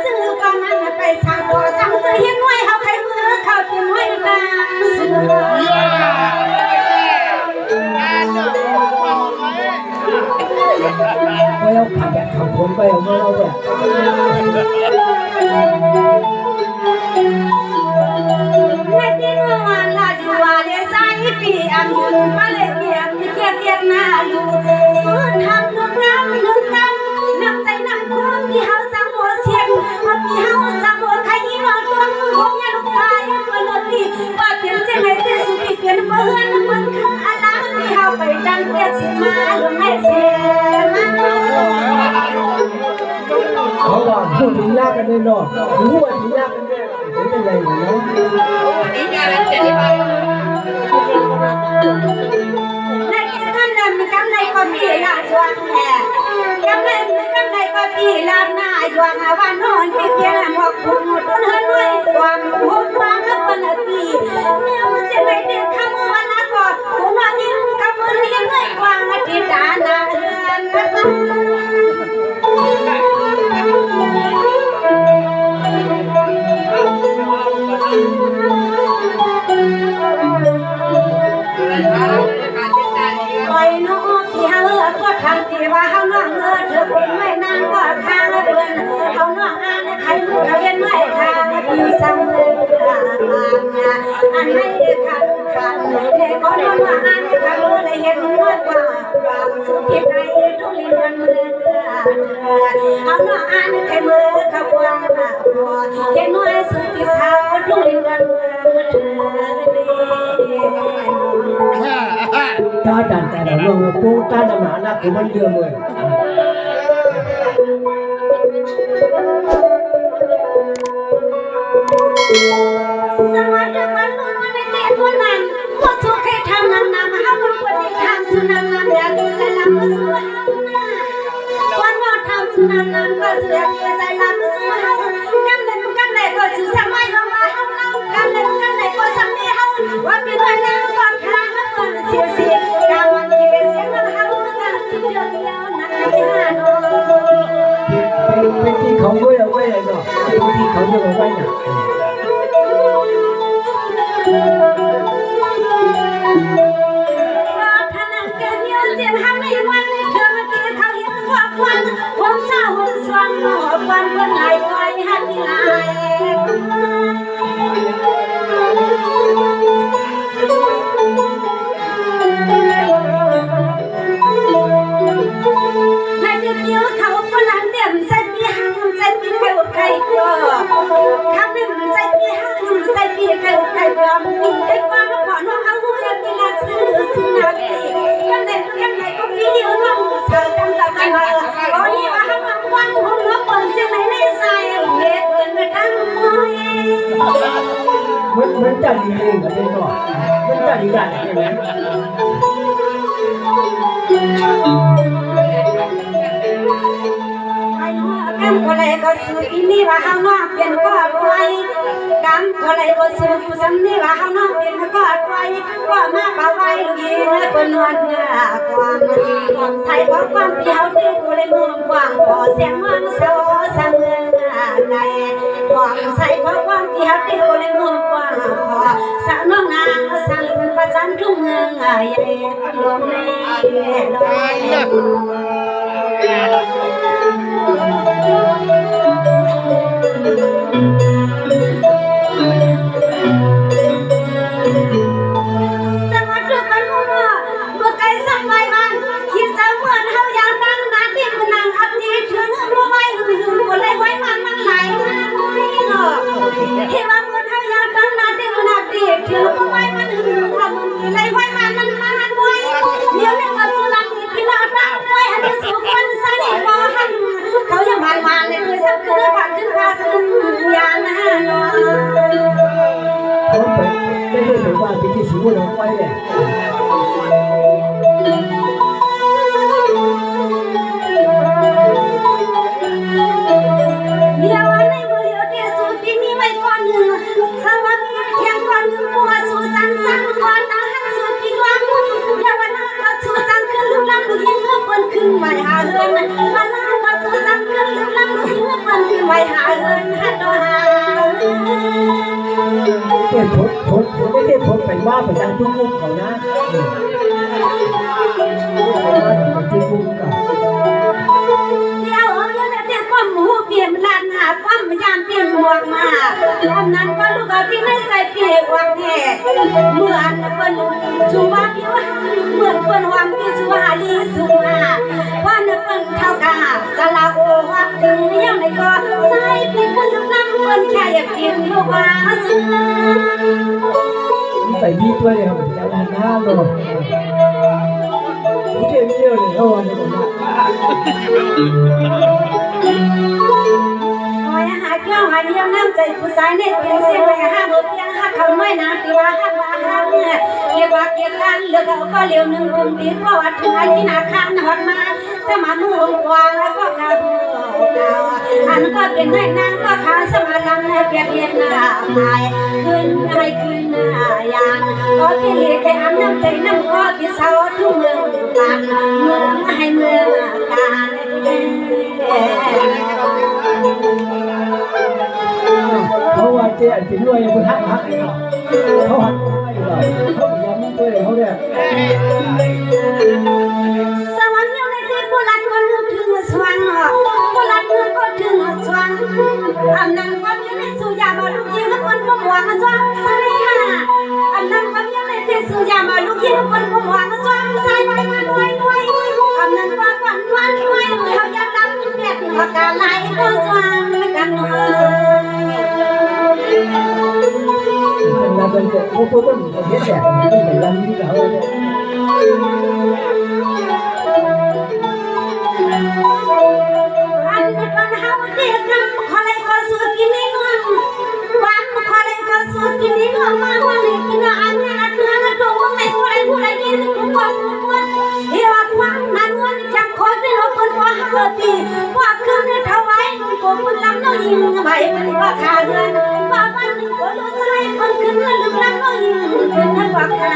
ซื้อก็มันไปสั่งตัวสั่งซื้อเห็นไว้เขาใครมือเขาจะไม่ตามซื้อไม่เอาขับแบบขับคนไปเอาเมื่อเราแบบในที่เมื่อวานลาจูวาเลสายปีอันยืนมาเลเกียบเกียบหน้าอยู่ฟื้นทำเรื่องกำน้ำใจน้ำคุ้มที่เฮาสังหัวเสียงว่าที่เฮาสังหัวใครนอนตัวมือผมอย่าลุกตายเมื่อรถดีว่าเปลี่ยนเส้นไหนเส้นสุดเปลี่ยนเพื่อนมันคืออะไรที่เฮาไปดังเกียรติมาลงให้เสียเขาว่าพูดถึงยากกันแน่นอนรู้ว่าถึงยากกันแน่เป็นยังไงนะในที่กันนั้นมีกำไรก็มีลาจวงแห่กำไรก็มีลาหน้าจวงว่านอนที่เพียงหมอกคุณหมดต้นเฮือนไว้ความหุบความกับปนปีเนี่ยมันจะไปเด็กข้ามวันละก่อนผมว่ายิ่งกับมือเลี้ยงไว้กวางอาทิตย์านาเฮือนไปน้องที่เฮาก็ทำที่ว่าเฮาน้องเธอเป็นไม่นานก็ทางเพิ่นเฮาน้องอ่านใครมือเขาเห็นไม่ทางที่สั่งอันไม่ขัดเด็กก็น้องอ่านเขาเลยเห็นน้อยกว่าความสุขที่ไหนทุลินมือเฮาน้องอ่านใครมือเขาว่าเห็นน้อยสุขที่เฮาทุลินมือta đàn tại đảo luôn cô ta đàn mà là của bên đường rồiสวัสดีวันนู้นวันนี้เด็กคนนั้นผู้ทุกข์ให้ทำนำหาบุญคนที่ทำสุนันนำอยากดูใส่ลำก็สู้หาวันนอนทำสุนันนำก็สู้อยากดูใส่ลำก็สู้หากำเล่ก็สู้สักไม่ลงมาหากำเล่ก็สักไม่หาว่าเป็นวันนั้นก่อนทางแล้วก่อนเสียกำมันเกลียเสียงมันหาว่าสักเดียวนักให้หาโน่เป็นที่เขาด้วยเอาไว้เลยเนาะเป็นที่เขาด้วยเอาไว้น่ะท่านเกิดมีเสียงห้ามในวันนี้เธอมาเกิดเขาเห็นความวันผมเศร้าผมสวงหมอวันเมื่อไหร่คอยหันที่ไหนในที่เดียวเขาคนนั้นเดี่ยมใส่ปีหังใส่ปีเก่าไก่ก็คำหนึ่งใส่ปีหังใส่ปีเก่าไก่ก็ไอ้ความก็ขอน้องเอาหัวปีละซื้อนาทีกันไหนก็ปีเดียวน้องเธอจำได้ไหมก็นี่ว่าห้ามวันหัวเปิดเสียงในใจเด็กเกินมาตั้งมวยมันจะดีเองกับเป็นก่อนมันจะดีกันใช่ไหมกำก็เลยก็สู้อีนี่ว่าเขาน้องเปลี่ยนก็รวยกำก็เลยก็สู้ซ้ำนี่ว่าเขาน้องเปลี่ยนก็รวยก็มาป่าไว้ลูกยีนเป็นวันความไทยก็ความเดียวที่กูเลยมือกว้างพอเสียงมันเศร้าเสมอในความไทยก็ความเดียวที่กูเลยมือกว้างพอสาวน้องนางสาวลินประจันทุ่งเมืองใหญ่ลมในลที่ว่าเมื่อเท่ายาตั้งนานที่มันหนักดีที่ลูกไว้มันหึงทำมันมีไรไว้มันไว้เดี๋ยวนี้มันสุนัขที่เราตั้งไว้อันนี้สุขมันสนิทพอหันเขายังมันเลยคือสักคือผ่านขึ้นยาหน้าเนาะเขาเป็นไม่ได้เป็นว่าเป็นที่สูงเราไว้เนี่ยเดี๋ยววันในมือเดียวเดียวสูที่นี่ไม่ก่อนหนึ่งสวัสดีเพียงก่อนหนึ่งปัวสูสั้นก่อนนะฮักสูที่ว่างเดี๋ยววันนั้นก็สูสั้นขึ้นลุกล้ำลุกยิ่งเมื่อเปิ้นขึ้นไปหาเฮือนวันนั้นก็สูสั้นขึ้นลุกล้ำลุกยิ่งเมื่อเปิ้นขึ้นไปหาเฮือน คนไปว่าไปทางทุกข์เขานะไปว่าไปทุกข์กับเดี๋ยวเดี๋ยวป้อมหมูเปลี่ยนลานหาป้อมยามเปลี่ยนหมวกมาอันนั้นก็ลูกเอาที่ไม่ใส่เปลี่ยนวังแห่เมื่ออันเปิ้นชูว่าพี่ว่าเมื่อเปิ้นวังพี่ชูว่าลีสุมาว่าเปิ้นเท่ากาสลาโอวัดถึงยังในก็ใส่ปีกคนลังเปิ้นแค่อยากกินลูกว่าสิใส่ดีด้วยเลยครับจะลาหน้าเลยผมเชื่อเยอะเลยเขาวันนี้ผมว่าโอ้ยหาเกี่ยวหาเดียวน้ำใจผู้ชายเนี่ยเปลี่ยนเสียงเลยห้าบทเพียงห้าเขาไม่นาตีว่าห้าว่าห้าเนี่ยเรียกว่าเกี่ยวกันเลือกเอาก็เลี้ยวหนึ่งตรงตีเพราะว่าถึงที่นาข้ามนอนมาสมามือวางแล้วก็กระโดดอันก็เป็นให้นางก็ขาสมาลังให้เปลี่ยนเปลี่ยนหน้าไปขึ้นให้ขึ้นหน้ายางก็ที่เรียกแค่อันน้ำใจน้ำก็ที่เสาทุ่งเมืองกันเมืองให้เมืองกันเขาว่าเจ๊อันเป็นรวยคนหักเขาหักเขาพยายามมีตัวเขาเนี่ยสวรรค์ยังในที่โบราณก็นึกถึงสวรรค์โบราณก็ถึงสวรรค์อันนั้นก็ยังในสุยามาลูกยิงคนก็หวังสวรรค์ใส่ฮะอันนั้นก็ยังในที่สุยามาลูกยิงคนก็หวังสวรรค์ใส่ไว้อันนั้นก็ก่อนวันไว้เขาอยากดังเด็ดหัวกาไหลก็สวรรค์กันเราเป็นคนผู้คนเขาเยอะแยะไม่เป็นลังที่เขาอันนั้นก็เฮาเด็กนำขอเลยก็สู้กินนี่ก่อนวันขอเลยก็สู้กินนี่ก่อนมาวันนี้กินอันนี้อันเนื้ออันตัวไหนผู้ใดกินทุกคนเฮียว่ามันวันจังคนที่เราเป็นว่าเฮาตีว่าคืนนี้ถวายก็มันลำน้อยยิงไปเป็นว่าขาเงินว่าวันนี้ก็รู้ใส่คนคืนนี้ลำน้อยยิงเป็นว่าขา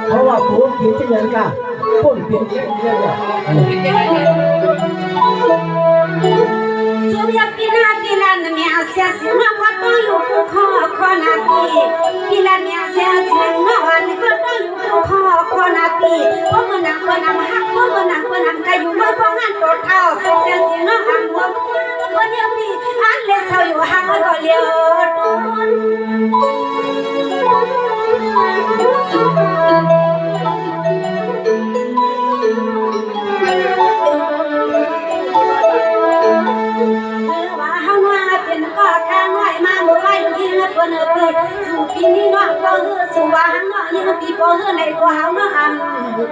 เพราะว่าผมเปลี่ยนเงินกันผมเปลี่ยนเงินเนี่ยสุริยปีนาปีลานเมียเสียสิมาวัดต้องอยู่คู่คอนาปีปีลานเมียเสียสิมาวันก็ต้องอยู่คู่คอนาปีเพราะมันนำหักเพราะมันนำก็อยู่เมื่อพองานตัวเท่าเสียสิน้องอันหัวก็เดียวปีอันเลี้ยเศร้าอยู่หักก็เลี้ยวต้นคนปีสู่ปีนี้น้องก็สู่ว่าหังน้องยังปีพอในตัวเฮาน้องอัน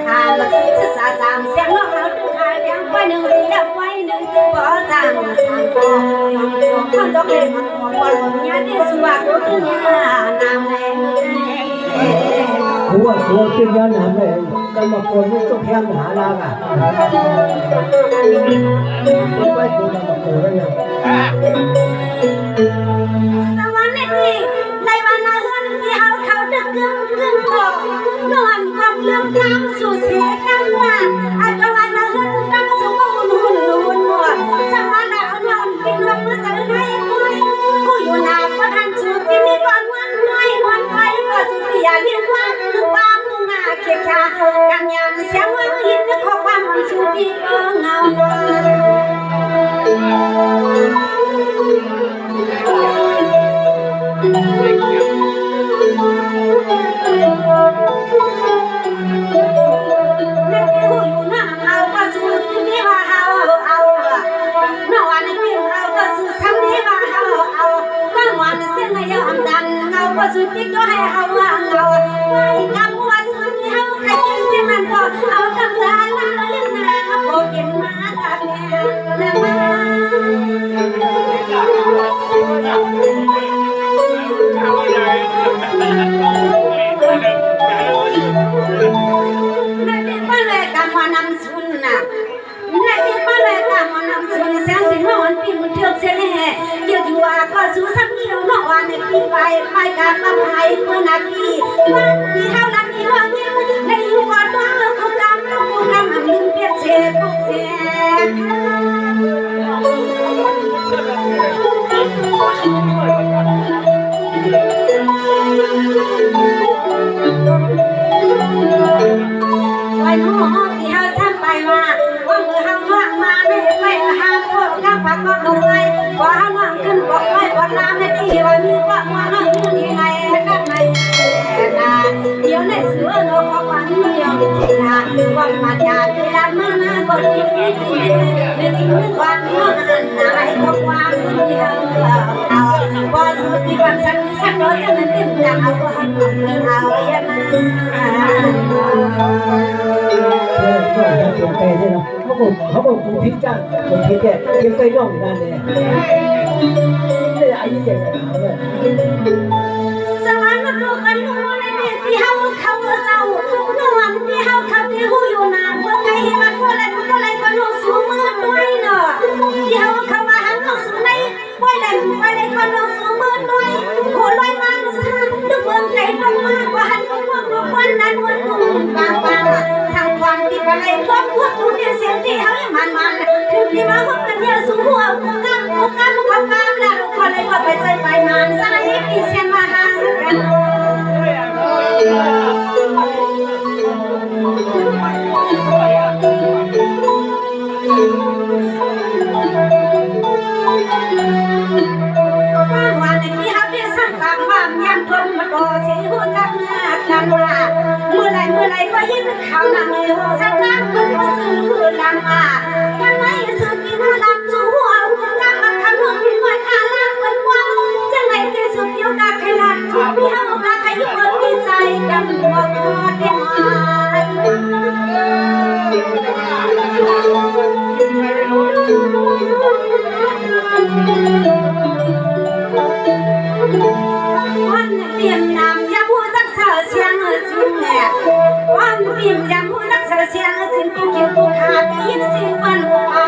คานศึกษาจำเสียงน้องเฮาตึกหายเลี้ยงไว้หนึ่งเสียไว้หนึ่งบ่จางสังก็ยอมข้าจอกเล่นมันบ่ลงยาที่สู่ว่าตัวตึงยานามแรงหัวตึงยานามแรงกันมาคนไม่ต้องพยายามหาลาอ่ะไม่ไปคนมาโกได้ยังในวันนั้นที่เอาเขาดึกกึ่งก็นอนกับเรื่องน้ำสู่เสียกันว่าอาจจะวันนั้นตั้งสมบูรณ์หุ่นสมานนอนเป็นลมเมื่อสังให้ผู้อยู่หน้าประธานสุดที่มีก่อนวันไปก็สุริยาเรียกว่าคือบ้ามุ่งหน้าเขียชากันยามเสียงว่าหินข้อความมันสุดที่เงาสุดที่ก็ให้เอาว่าเราไว้กับว่าสุดที่เขาใครกินเช่นนั้นก็เอากำลังแล้วเล่นน้ำพอกินมาตัดแม่มาแม่เป็นป้าเลยกำมานำสุนนะแม่เป็นป้าเลยกำมานำสุนเสียงสินอนปีมันเทือกเสียเลยเดี๋ยวอยู่ว่าก็สู้สักนิดนอกวันในปีไปการมาไพ่เพื่อนาทีวันที่เขาลันที่ว่าเนี่ยในอยู่ก่อนว่าเราคุกำลืมเปียกเชฟพวกเสีย นึกวันนอนอะไรก็ความเดียวเอาพอสุดที่วันสักสักร้อยจะนั้นถึงจะเอาความเอาอย่างนั้นก็จะเปลี่ยนไปใช่ไหมเขาบอกกูพิจารณ์กูพิจารณ์ยังไปย่องนั่นเลยนี่ไอ้ยี่ใหญ่หนาเลยสวรรค์ดูกันดูในที่เฮาเขาเศร้านอนที่เฮาเขาที่หูอยู่นานเมื่อไงมันก็เลยก็ลงสูงมือด้วยเนาะที่เฮาเขามาหันลงสูงในว่าเลยก็ลงสูงมือด้วยหัวลอยมาดูซ่าดูเมืองไกลต้องมากกว่าหันพวกวันนั้นวันนุ่มบางทางวันที่ไปเลยพวกดูเสียงที่เฮาอย่างมันถึงที่มาพบกันเนี่ยสูงหัวกูกำแล้วก็เลยก็ไปใส่ไปนานใส่ที่เสียงมาหากันวันนี้เขาได้สร้างความความยันทนมาต่อสีหัวจักหน้ากันว่าเมื่อไรก็ยิ่งข่าวนางเลยหัวสักน้ำมันก็ซื้อลังมากันไม่ซื้อกินลับสู้หัวคุณกำมาทำนมพิมพ์ขาล่างเหมือนว่าจะไหนที่สุดเดียวกับใครลัดชูพี่เฮากับใครยุ่งเงินที่ใจกันบอกพอเดียววันเตรียมนำยาผู้รักษาเสียงสิ่งเนี่ยวันเตรียมยาผู้รักษาเสียงสิ่งผู้เกี่ยวกับขาดยินสิ่งวันหัวเอา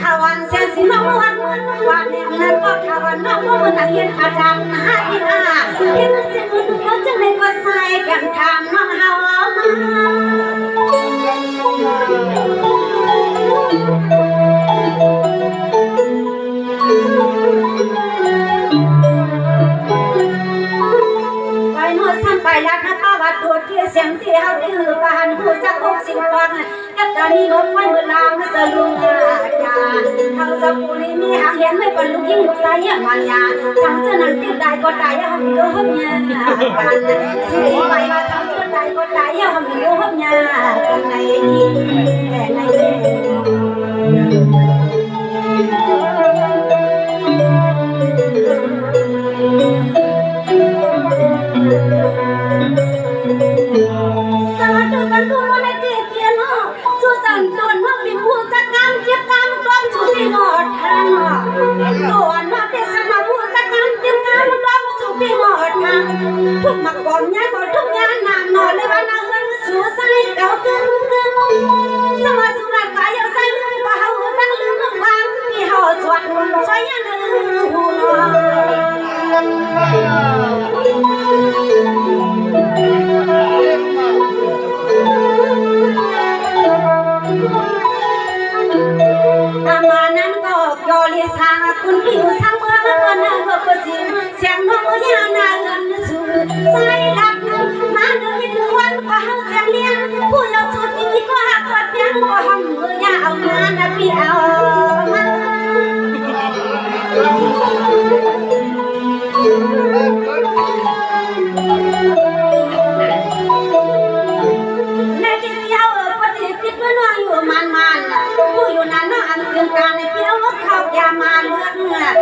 ข้าวันเสียสิ่งน้องวันเนี่ยแล้วก็ข้าวันน้องมันนักเรียนอาจารย์หาที่ที่มันจะมือดูแล้วจะไม่ก็ใส่กันทำน้องเฮามาไปรักนะป้าวัดตัวเที่ยเสียงที่เฮาดื้อปานหูจักพกสิ่งฟังกับตานี้รถไฟเมื่อลามสลุงอาจารย์เขาสะปุรีมีหางเห็นไม่เป็นลูกยิ่งลูกชายมันยาทั้งเจ้านั้นติดได้ก็ตายเฮามีก็หับยากันสิไปมาทั้งเจ้าได้ก็ตายเฮามีก็หับยากันในสวัสดีกันทุกคนในที่เพียรสู้จันตัวน้องมีผู้จัดการเก็บการต้นสุพีหอดทางตัวน้องเป็นสมาผู้จัดการเก็บการต้นสุพีหอดทางทุกมาก่อนเนี่ยก็ทุกงานนานนอนเลยวันนั้นเงินสู้ใส่เก่าเกินสมาสุรกายใส่ลืมก็เฮาตั้งลืมความที่เฮาสวดใช้ยันหูนอามานั้นก็ยอลิสาคุณผิวสังเมื่อวันนั้นก็กระสิเสียงน้องยานาเงินสูใส่ดักมาเดินวันก็เฮาเสียงเลี้ยงผู้ยาวสุดนี้ก็หักกอดเพียงก็ห้องมือยาเอามานะพี่เอามาในที่เดียวปฏิทินเมื่อน้อยอยู่มันผู้อยู่นั้นน้องอันเกินการในเพียวเขายามาเลือด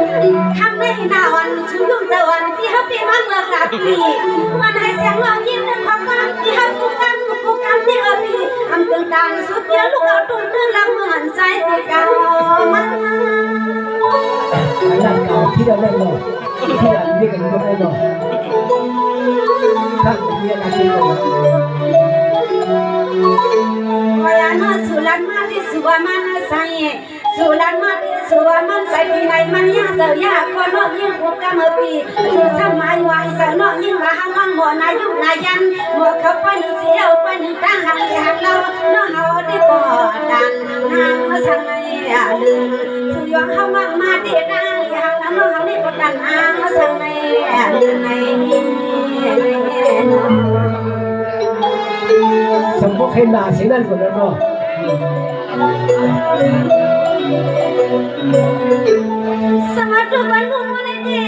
ทำได้หน้าวันชูยุ่งเจวันที่เขาปีมาเมื่อกลางปีมันให้เสียงร้องยิ้มในความรักที่เขากุกกันที่เอปีทำเกินการสุดเดียวลูกเอาตุ้มตื้นลำมือหันใจตีเก่ามานั่นเก่าที่เราเล่นเนาะที่เราเรียกกันว่าไงเนาะถ้าเรียนอะไรเนาะWayana sulan mati suamana saye sulan mati suaman sai pi nai man ya sa ya ko no yin ku ka ma pi su sam mai wang sa no yin la hang wang mo na yu na yan mo kha pa ni siao pa ni ta hang li hang lo no ha de po dan nang ma sang ai ya lu su yang hang wang ma de ta li hang la no hang de po dan nang ma sang ai ya lu naiสมมติให้นาเสียนั่นคนนั้นเนาะสมัครวันนู้นวันนี้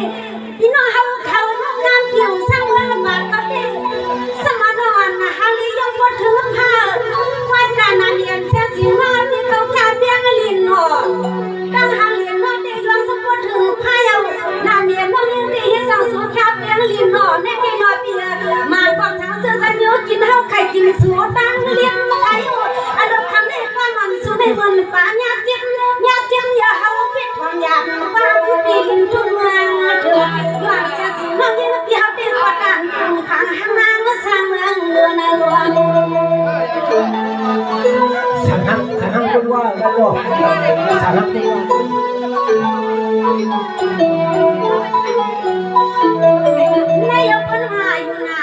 พี่น้องเขางานเกี่ยวสร้างวัดบาทก็ได้สมัครวันฮาลียกพอถึงผ้าไว้การนานเรียนเสียสิงห์ที่เขาขาดเบี้ย สารพัดนายกคนมาอยู่นะ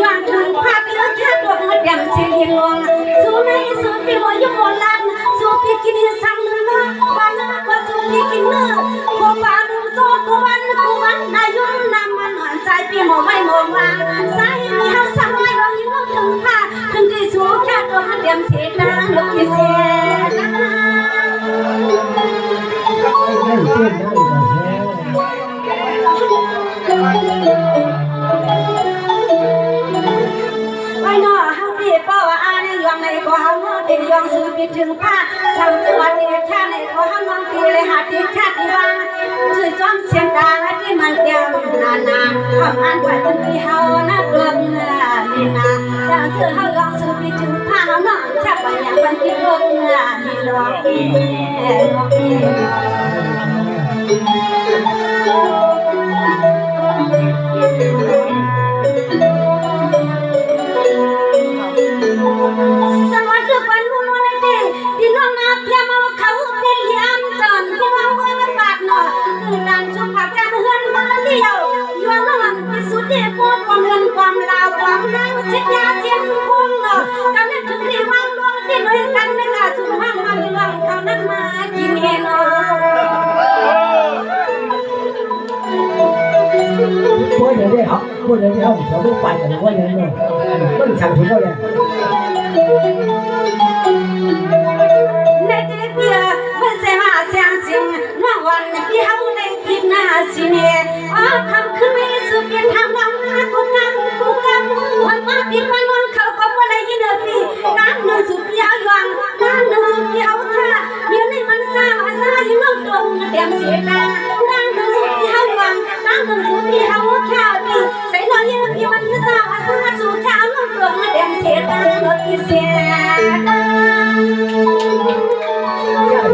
ย้อนถึงภาพเลือดแค่ดวงเดียมเสียงลงสู้ในสู้ที่ว่าอยู่บนลันสู้พี่กินสั่งเนื้อบ้านก็สู้พี่กินเนื้อกูบ้านโซ่กูวันนายกนำมันหันใจพี่มองไม่มองวางสายมีเฮาสมัยเราอยู่ถึงผ้าถึงที่สู้แค่ดวงเดียมเสียงลูกที่เสียไม่เต้นได้ก็ไว้หน้าเฮาพี่เป้าอาในยองในก็เฮาโน้ตยองสู้พี่ถึงผ้าสาวสวัสดีแค่ในก็เฮาน้องพี่เลยหาที่แค่ที่วางช่วยจ้องเสียงดังที่มันเดียวนาทำอันว่าถึงที่เฮานะกลมนี่นะสาวเฮายองสู้พี่ถึงผ้าเฮาน้องชักว่าอย่างวันที่กลมนี่ลองพี่สวัสดีวันนู้นเลยที่น้องนาเพียมาเขาเป็นยามจันพี่น้องเมื่อปากหน่อตื่นดังชุบผักกันเฮือนมาเดียวย้อนมันไปสุดที่พูดความเงินความลาวความนั่งเสียยาเสียงคุ้งหน่อกันนึกถึงที่วางลวงที่เลยกันไม่กล้าสุดห้างมันลองเขานั้นมากินเองหน่อพวกเดี๋ยวเขาพวกเดี๋ยวเขาเขาต้องไปกันว่าอย่างนี้มันสั่งถึงว่าอย่างในที่เดียวไม่ใช่มาเสียงสิงน้องวันที่เขาในกินนาสิเน่ทำขึ้นไม่สุดเพียงทำน้องกูกันวันมาพี่วันวันเขาก็ไม่ได้ยินพี่น้ำหนึ่งสุดพี่เขายองน้ำหนึ่งสุดพี่เขาท่าเดี๋ยวนี้มันซาอยู่น้องตรงเดียมเสียนาน้ำหนึ่งสุดพี่เขายองน้ำหนึ่งสุดพี่เขาข้าวพี่ใส่น้องยังพี่มันซาสุดข้าวน้องตรงเดียมเสียนาลดที่เสีย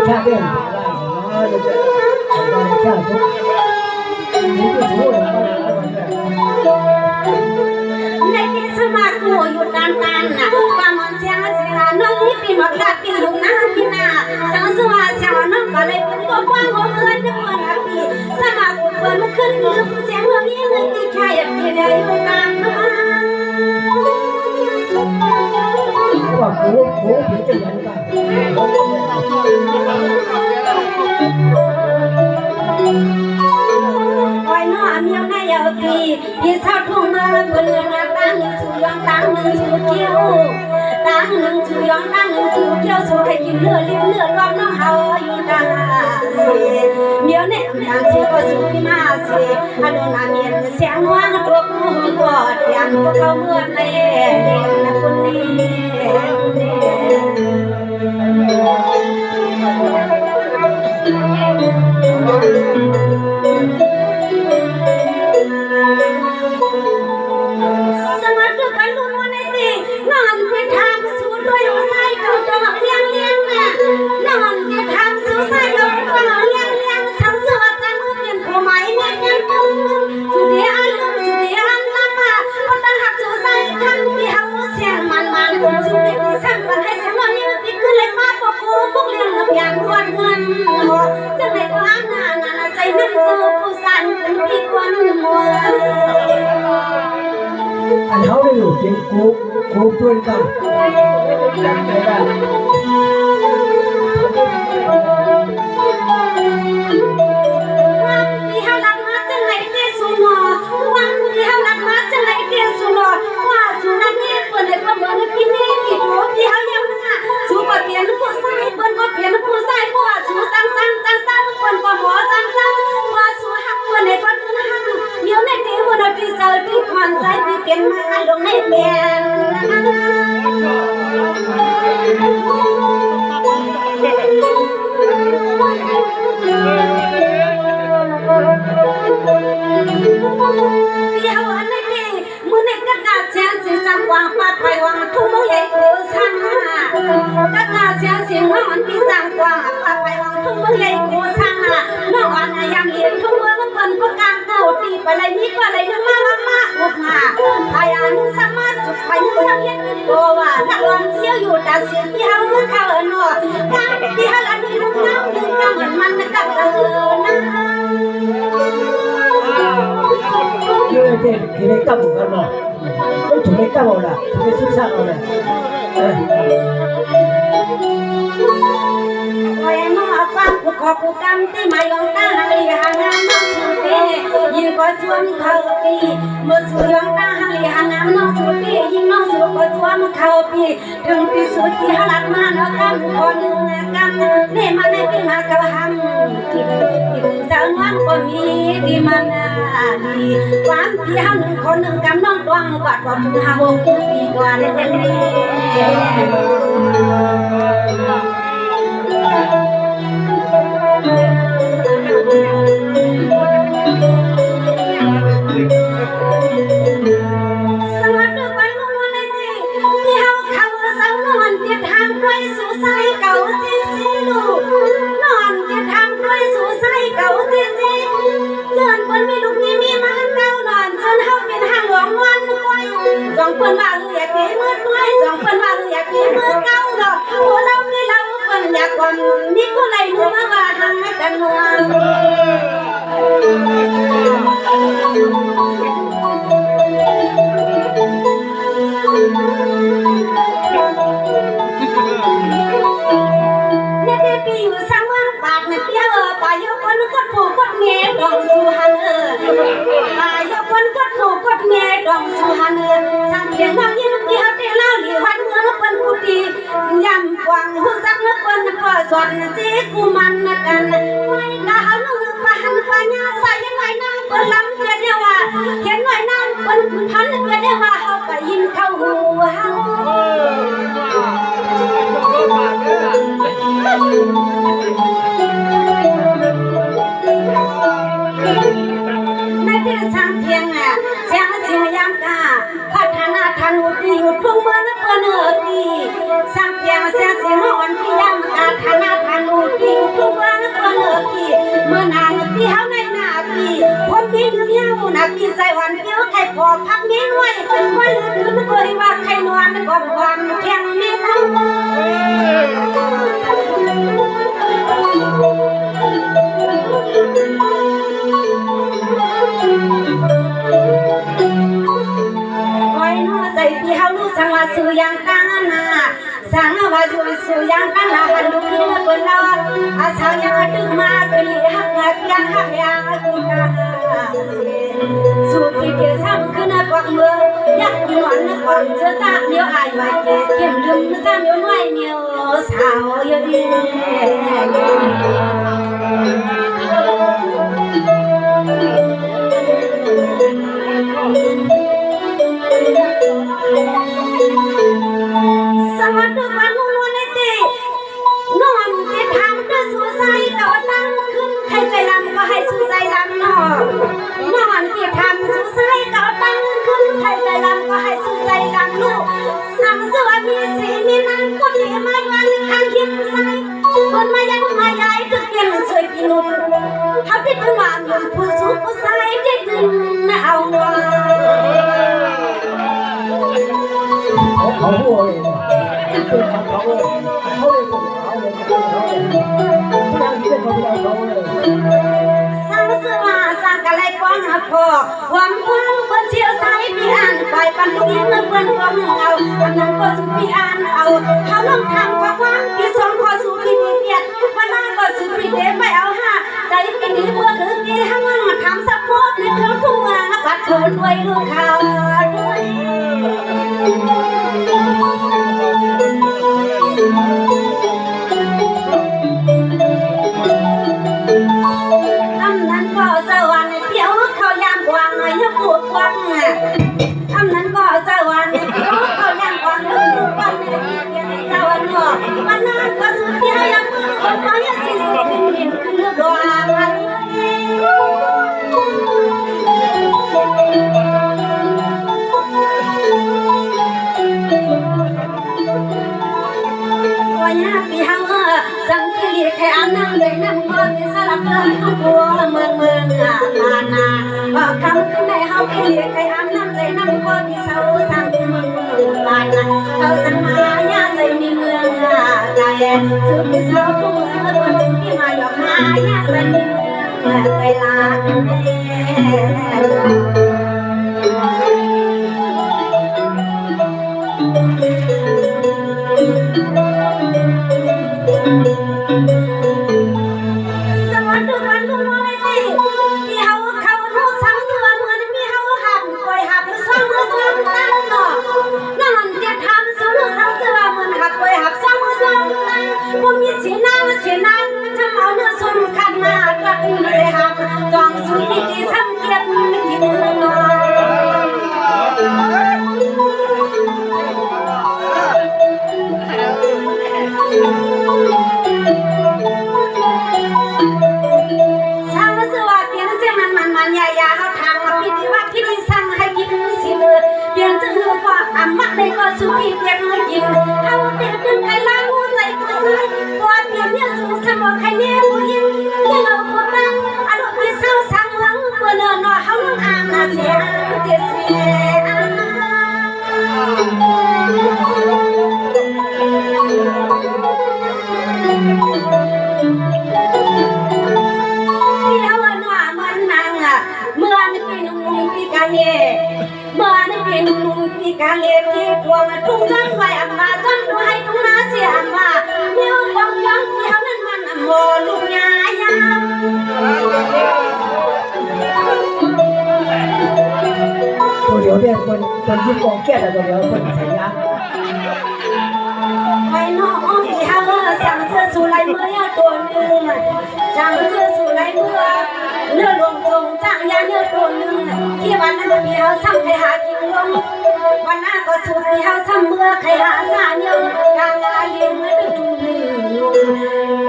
ชาเด่นชาทุกนี่ก็ถือว่าในที่สมากูอยู่ตานน่ะว่ามันเสียน้องนี่ปีนกลัดปีลุงน้าพี่นาสังสวาเสียน้องก็เลยเป็นตัวกว้างหัวเงินนึกว่านาปีสมากูเปิดมันขึ้นลืมเสียงเรายิ่งเลยที่แค่อยากที่ได้อยู่ตามน้ำว่ากูผีจะยังไงไว้น้อเมียวในยาวตีพี่สาวทุ่งมาเปลือกตั้งหนึ่งสู่ยองตั้งหนึ่งสู่เขี้ยวตั้งหนึ่งสู่ยองตั้งหนึ่งสู่เขี้ยวสู่ให้กินเลือดลิ้มเลือดรอบน้องเฮาอยู่ตาเสียเมียวเนี่ยมันสิก็สู่พี่มาเสียฮัลโหลนาเมียนเสียงว่างตัวกูกอดยามตัวเขาเมื่อในเด็กนะคนนี้สวัสดีกันลุงวันนี้นอนไปทำสู้ด้วยหัวใจเขาจะมาเลี้ยงนะนอนไปทำสู้ใจเขาจะมาเลี้ยงสังสวัสดิ์ใจมือเปลี่ยนผู้ใหม่เนี่ยสุดที่อันลุงสุดที่อันลำบากคนตั้งหักสู้ใจทั้งที่เขาเสียงมันสุดที่สั่งกันให้เสียงเราเนี่ยที่คือเลยมาปกกูพวกเลี้ยงกับอย่างควรเงินจะไม่ก็อันนาใจนั่นสู้ผู้สั่นพี่ควรมัวอันเขาได้อยู่เป็นกูช่วยกันวันที่เขาลัดมาจะไหนเกสุนอวันที่เขาลัดมาจะไหนเกสุนอว่าสุนัขเนี่ยเปิดเลยก็เหมือนพี่นี่ที่ดูที่เขายังสู้ก็เปลี่ยนผู้ชายเปิ้นก็เปลี่ยนผู้ชายเพราะว่าสู้สั่งเปิ้นก็หมอสั่งว่าสู้หักเปิ้นเนี่ยก็ตึงหักเดี๋ยวในเดี๋ยววันที่เจอที่คอนไซต์ที่เป็นมาลงในเบียนเดี๋ยวอันนี้มือในกระดาษแชร์สิจังวางปาดไปวางทุ่งใหญ่โอ้ช่างกระดาษแชร์สิน้องที่จังวางปาดไปวางทุ่งใหญ่โอ้ช่างน้องอันยังเรียนทุ่งเมื่อวันก็กลางเก่าตีไปเลยนี่ก็เลยนึกมาอุกมาพยานุสมาจุดไปนึกสักเย็นตัวว่านักร้องเที่ยวอยู่แต่เสียงที่เขาเมื่อเขาเนาะการที่เขาลัน ที่ได้กำกันมาต้องถูกได้กำเอาละถูกได้ศึกษาเอาละคอยมาฟังผู้ขอผู้กำที่มาลงตาหลีหางามน้องสุตียิงก็ชวนเขาปีเมื่อสุยองตาหลีหางามน้องสุตียิงน้องสุก็ชวนเขาปีถึงที่สุดที่หลัดมาเนาะกำคนหนึ่งกำนี่มันไม่เป็นมากระหำที่เจ้าน้องก็มีที่มันดีความที่หนึ่งคนหนึ่งกำน้องดวงกอดบอกถึงหา6 ปีกว่าเลยสวัสดีวันลุงวันนี้ที่เขาสังนอนจะทำด้วยสุสายเก่าซีลูนอนจะทำด้วยสุสายเก่าซีจนคนมีลูกมีมาเก่านอนจนเขาเป็นห้างหลวงวันคอยสองคนว่าอยากกินมือด้วยสองคนว่าอยากกินมือเก่าเนาะโอ้เราไม่เราคนอยากความนี่ก็เลยรู้มาว่าทำให้กันนวลปีอยู่สังว่างบาดเนี่ยเปี้ยปลายยกคนก็ถูกกดเมียดองสุหันปลายยกคนก็ถูกกดเมียดองสุหันสังเกตว่ายิ่งเดียวที่เล่าหลีวันเมื่อเป็นกุฏิยำกวางหูสักเมื่อเป็นก็สอนจีกุมันกันไว้กะเอาลูกปะหันปัญญาใส่ยังไงนั่งเป็นลำเกียรติว่าเขียนไว้นั่งเป็นพันเกียรติว่าเขาไปยินเข้าหูเฮาในที่สร้างเพียงเสียงเสียงยามกาพัฒนาทันอุติอยู่ทุ่งเมืองเพื่อนปีสร้างเพียงเสียงอ่อนที่ยามกาพัฒนาทันอุติอยู่ทุ่งเมืองเพื่อนปีเมื่อนานปีเฮาในหน้าปีคนมีเรื่องยาวหน้าปีใส่วันเดียวใครพอพักนี้ด้วยวันอื่นก็ว่าใครนอนก่อนความแข็งไม่เท่าที่เฮารู้สังว่าสู่ยังกังนาสังว่าสู่ยังกังนาหันดูนี่เปิ้นเราอาสายังดึงมาเป็นหักหักยังหักยังกุณาสู่ที่เกษามขึ้นกวักมือยักนวลนก่อนเจอจากเดียวอายไว้เก็บลืมจำเดียวน้อยเดียวสาวเยอะดีสวัสดีวันลุงวันนี้นอนจะทำด้วยสุสายต่อตั้งขึ้นใครใจลำก็ให้สุสายลำนอนจะทำสุสายต่อตั้งขึ้นใครใจลำก็ให้สุสายลำลูกสั่งสวัสดีสีมีนางก็ดีมาวันข้างเคียงใส่คนมายังมาย้ายตึกเตียงช่วยพี่นุ่มเขาติดตัวหนุ่มผู้สูงผู้สายได้ดึงเอาเขาโวยเป็นเขาเลยเขาเลยนั่งที่เป็นเขาเลยสร้างเสื้อมาสร้างกะไรกว้างพอความกว้างเปิ้นเชี่ยวสายพี่อ่านไปปันลูกยิ้มเปิ้นก็เอาอันนั้นก็สุพี่อ่านเอาเขาลองทำความกว้างพี่สองขอสู่พี่เปียดวันหน้าก็สู่พี่เดไปเอาใจพี่นี้เมื่อคือพี่ห้างทำสะโพกในเครื่องทุ่งปัดเถินไว้ลูกเขาด้วยอันนั้นก็สวรรค์เที่ยวเขายามกวางยกปวดกวางอันนั้นก็สวรรค์เที่ยวเขายามกวางยกปวดกวางสวรรค์วันนั้นก็สุดที่ให้ยังมือคนมายังสิขึ้นดินขึ้นเรือดวงวันนี้ปีห้าสังเกตแค่อันนั้นเลยนั่งก็ที่สลับเดินทุกหัวเมืองนาคำขึ้นในเฮาเกลียแค่อันนั้นเลยนั่งก็ที่เสาสังเมืองลานเขาสังมาญาใจในเมืองใจสุดที่เสาทุกเมืองคนจุดที่มาหยอกมาญาใจในเมืองใจลา มีการเลี้ยงที่ทวงทุ่งจันไว้อันมาจนดูให้ทุ่งนาเสียมาเมียวความยังเที่ยวนั้นมันโมลูกยายาตัวเดียวเนี่ยคนที่กองแก้แล้วตัวเดียวคนใส่ยาไว้น้องที่เฮาสั่งเสื้อสู่ลายมือตัวหนึ่งสั่งเสื้อสู่ลายมือเนื้อลงทรงจ้างยาเนื้อตัวหนึ่งที่วันนั้นพี่เฮาซ้ำใครหากินลงวันหน้าก็สูดพี่เฮาซ้ำเมื่อใครหาสาเนียวกางลาเลี้ยงมาดึง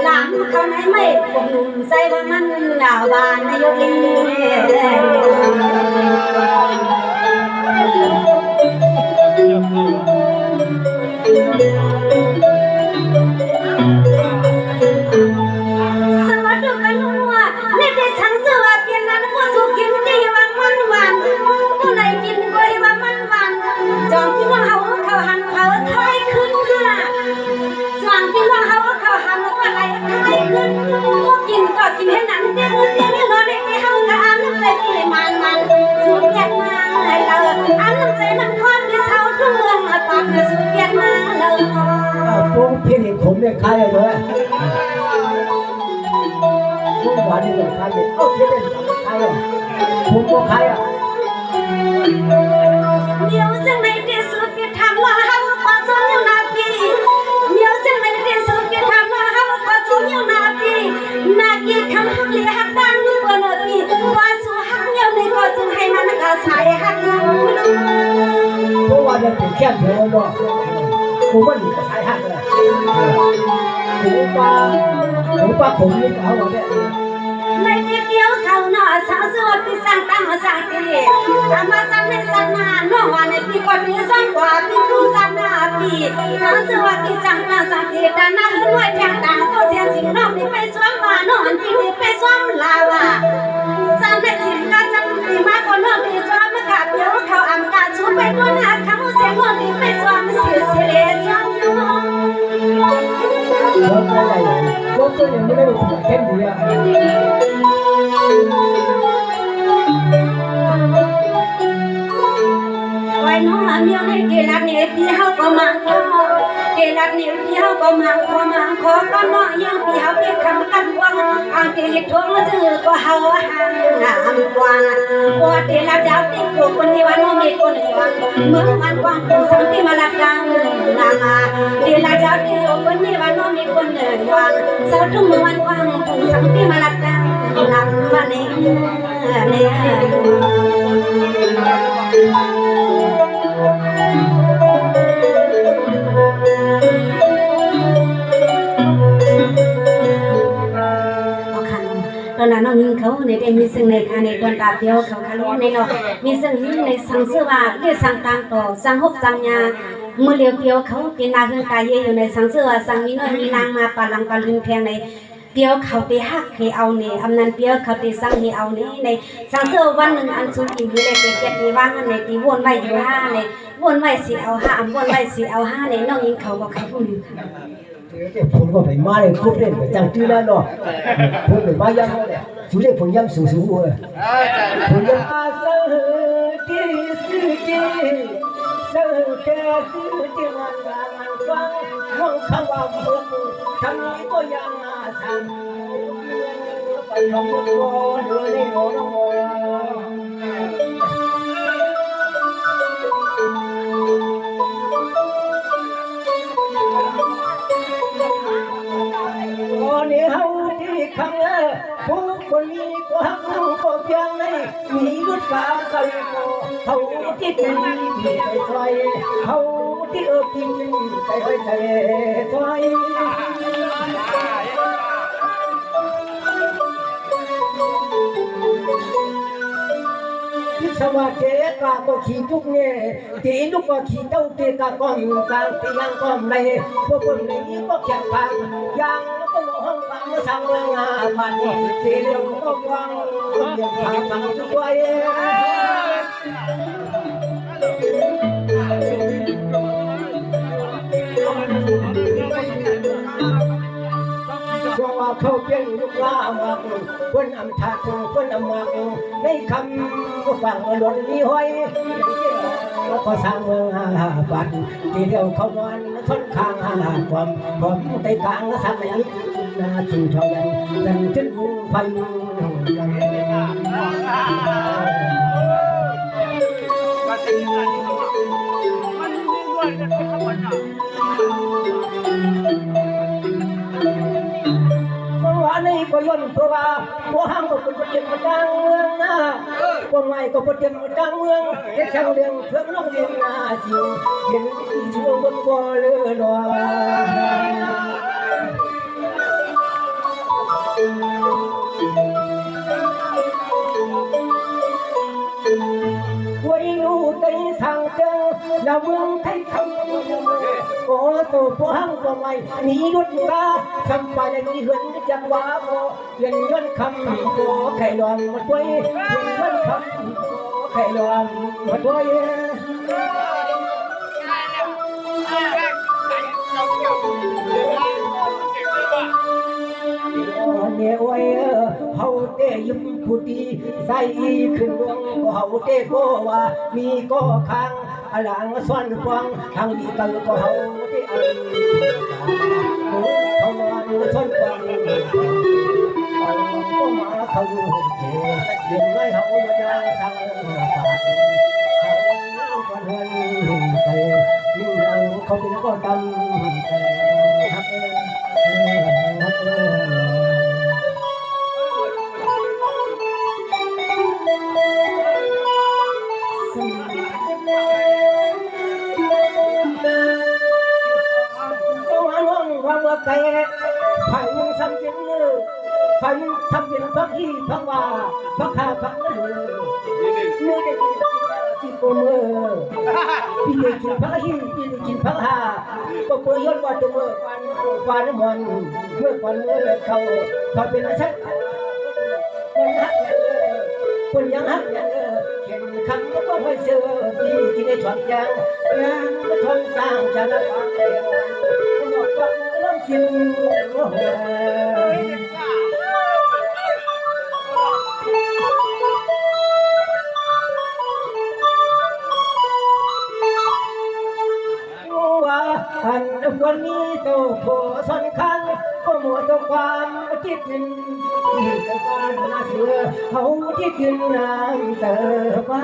หลามเขาไหนไม่ปกหนุ่มใส่ว่ามันหนาวบานในโยลีสวัสดีกันลุงว่านี่ได้ฉันเสือเปลี่ยนนั้นก็สุกินดีว่ามันหวานผู้ใดกินก็ว่ามันหวานจองที่ว่าเขาหันเขาทายขึ้นค่ะจองที่ว่าเขาหันก็ไหลทายขึ้นก็กินให้หนังเตี้ยนี่นอนในที่เขากะอันน้ำใจที่มันสูดเย็นมาให้เราอันน้ำใจน้ำคอนที่เช้าทุ่งเมืองปากสูดเย็นมาเลยพวกพี่เห็นผมเนี่ยใครเลยพวกหวานนี่เป็นใครเนี่ยพี่เป็นใครอ่ะผมก็ใครอ่ะเดี๋ยวจะไม่ได้สุดที่ทำว่าเขาขอจนอยู่นาทีเดี๋ยวจะไม่ได้สุดที่ทำว่าเขาขอจนอยู่นาทีนาทีคำหักเลี้ยหักดังเปิดนาทีว่าสู้หักเดียวในก็จึงให้มันกระสายหักเราเพราะว่าจะเป็นแค่เดียวเนาะผมว่าหนีกระสายหักเลยผมว่าผมนี่เขาเนี่ยในที่เดียวเขาหน่อสาวสวยที่สั่งตั้งมาสั่งตีอามาจำในสันนาโน่วันในปีก่อนนี้สั่งกว่าปีรู้สันนาปีสาวสวยที่สั่งตั้งสั่งตีด้านหน้าเฮือนไว้แทงต่างก็เสียสิ่งน้องนี่ไปสวมมาโน่อันที่นี่ไปสวมลาวาสั่งในสิ่งก็จำปีมากกว่าน้องที่สวมมากาเดียวเขาอ่ำกาชูไปด้วยหน้าคำเสียงน้องนี่ไปสวมเสียเลี้ยสวมแล้วอะไรก็ยังไม่ได้รู้สึกแค่นี้อ่ะไว้น้องเมียให้เกลัดเนี่ยพี่เฮาก็มังก็เกลัดเนี่ยพี่เฮาก็มังขอก็น้องยังพี่เฮาเปียกคำกันวังอันเกลิดทวงซื้อก็เฮาหันงามกว่าปวดเกลัดเจ้าติดกูคนนี้ว่าน้องมีคนเดียวเมื่อมันกว้างผู้สังที่มาลักกังนามาเกลัดเจ้าติดกูคนนี้ว่าน้องมีคนเดียวสาวทุ่งเมื่อมันกว้างผู้สังที่มาลักกังนำมาเนี่ยตอนนั้นน้องยิงเขาในได้มีซึ่งในคาในตอนตาเดียวเขาคารุในเนาะมีซึ่งในสังเสื้อว่าเรียกสังต่างต่อสังหกสังยาเมื่อเลียวเดียวเขาเป็นนาเรื่องกายอยู่ในสังเสื้อสังมีน้อยมีนางมาปาลังปาลึงแพงในเดียวเขาไปหักให้เอาเนี่ยอำนันเดียวเขาไปสั่งให้เอาเนี่ยในสังเสื้อวันหนึ่งอันสุดที่อยู่ในเก็บในว่างในตีวนไว้อยู่ห้าในวนไว้สิเอาห้าวนไว้สิเอาห้าในน้องยิงเขาบอกเขาพูดผมก็ไปมาเลยคุกเล่นไปจังจื้อแล้วเนาะผมไปมายังเนี่ยสุดเลยผมยังสูงเลยผมยังอาเซอร์ที่สุดที่เซอร์แค่สุดที่มันฟังห้องคำว่าผมทำนี้ก็ยังอาสันไปลองดูเดือดเลยโน้นี่เฮาที่คำผู้คนนี้ก็หักลูกก็เพียงในมีรถฟ้าไกลเขาที่ตีไปไฟเขาที่กินใจไปใส่ไฟสวัสดีกาก็ขี่ทุกเนี่ยตีลูกก็ขี่เต้าตีกาก็อยู่กลางตียังก็ไม่พวกคนนี้ก็แข่งขันยังก็มองฟังสังเมืองมันตีเรื่องก็ฟังเรื่องฟังฟังทุกวันเขาเป็นลูกลามาคนอำทัดคนอำมาในคำฟังหล่นนี้ห้อย ก็สร้างเมืองบัดที่เดียวเขานอนทนข้างความผมใจกลางสร้างอย่างนาชิงทอยันจันทึกไฟวันนี้ก็ย้อนเพราะว่าหัวห้างก็เป็นประเด็นกลางเมืองนะคนใหม่ก็ประเด็นกลางเมืองที่ช่างเรื่องเพื่อนน้องเรียนนาจริงเห็นชั่วบนบ่อเลือดร้วยรู้ใจสั่งเจอดาวเมืองไทยคำโอ้ตัวพวกห้างก็ไม่หนีรถกาสัมปายนี้เหินจังหวะโมเย็นย้อนคำโอ้ไข่ลอมมาด้วยเย็นย้อนคำโอ้ไข่ลอมมาด้วยเนี่ยไว้เฮาเตยุบพุตีใส่ขึ้นดวงก็เฮาเตโกว่ามีก็ค้างอลังส่วนฟองทางดีเตอก็เฮาเตเขานอนส่วนฟองก็มาเขาอยู่เดี๋ยวไม่เฮาจะทางเขาเฮือนไปยิ่งเราเขาเป็นก็ตำความว่าแก่ผ่านมึงทำเป็นเนื้อผ่านมึงทำเป็นพักที่พักว่าพักขาพักนั่นเลยเมื่อได้กินที่โกมือพี่ได้กินพักที่พี่ได้กินพักหาก็เพื่อย้อนว่าตัวเมื่อวันมันเมื่อวันเมื่อเขาเป็นอะไรคนยังฮักยังเขียนคำก็ไม่เชื่อพี่ที่ได้ชวนจังยังก็ชวนจังจะนับวันเดียวน้ำจิ้มว่าอันวันนี้ตัวโผสนคันก็หมดความคิดถึงแต่ว่าน่าเสือเขาที่กินน้ำเติบมา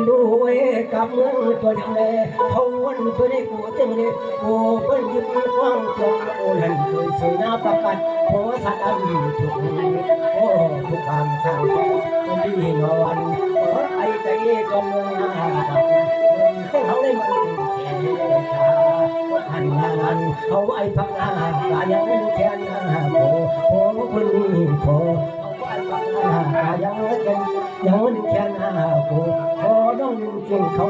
ด้วยกับเมืองตัวยังไงเขาวันเพื่อได้กูจังเลยกูเพิ่นยึดความจงโอหันเคยสวยหน้าประกันโพสัตว์ทุกโอ้ทุกความช่างคนดีนอนไอ้ใจก็เมืองนาซึ่งเขาได้มันเสียชาหันงานเขาไอ้พักหน้าก็ยังแค่หน้าโพคนนี้โพยังกันยังแค่หน้ากูพอต้องจริงเขา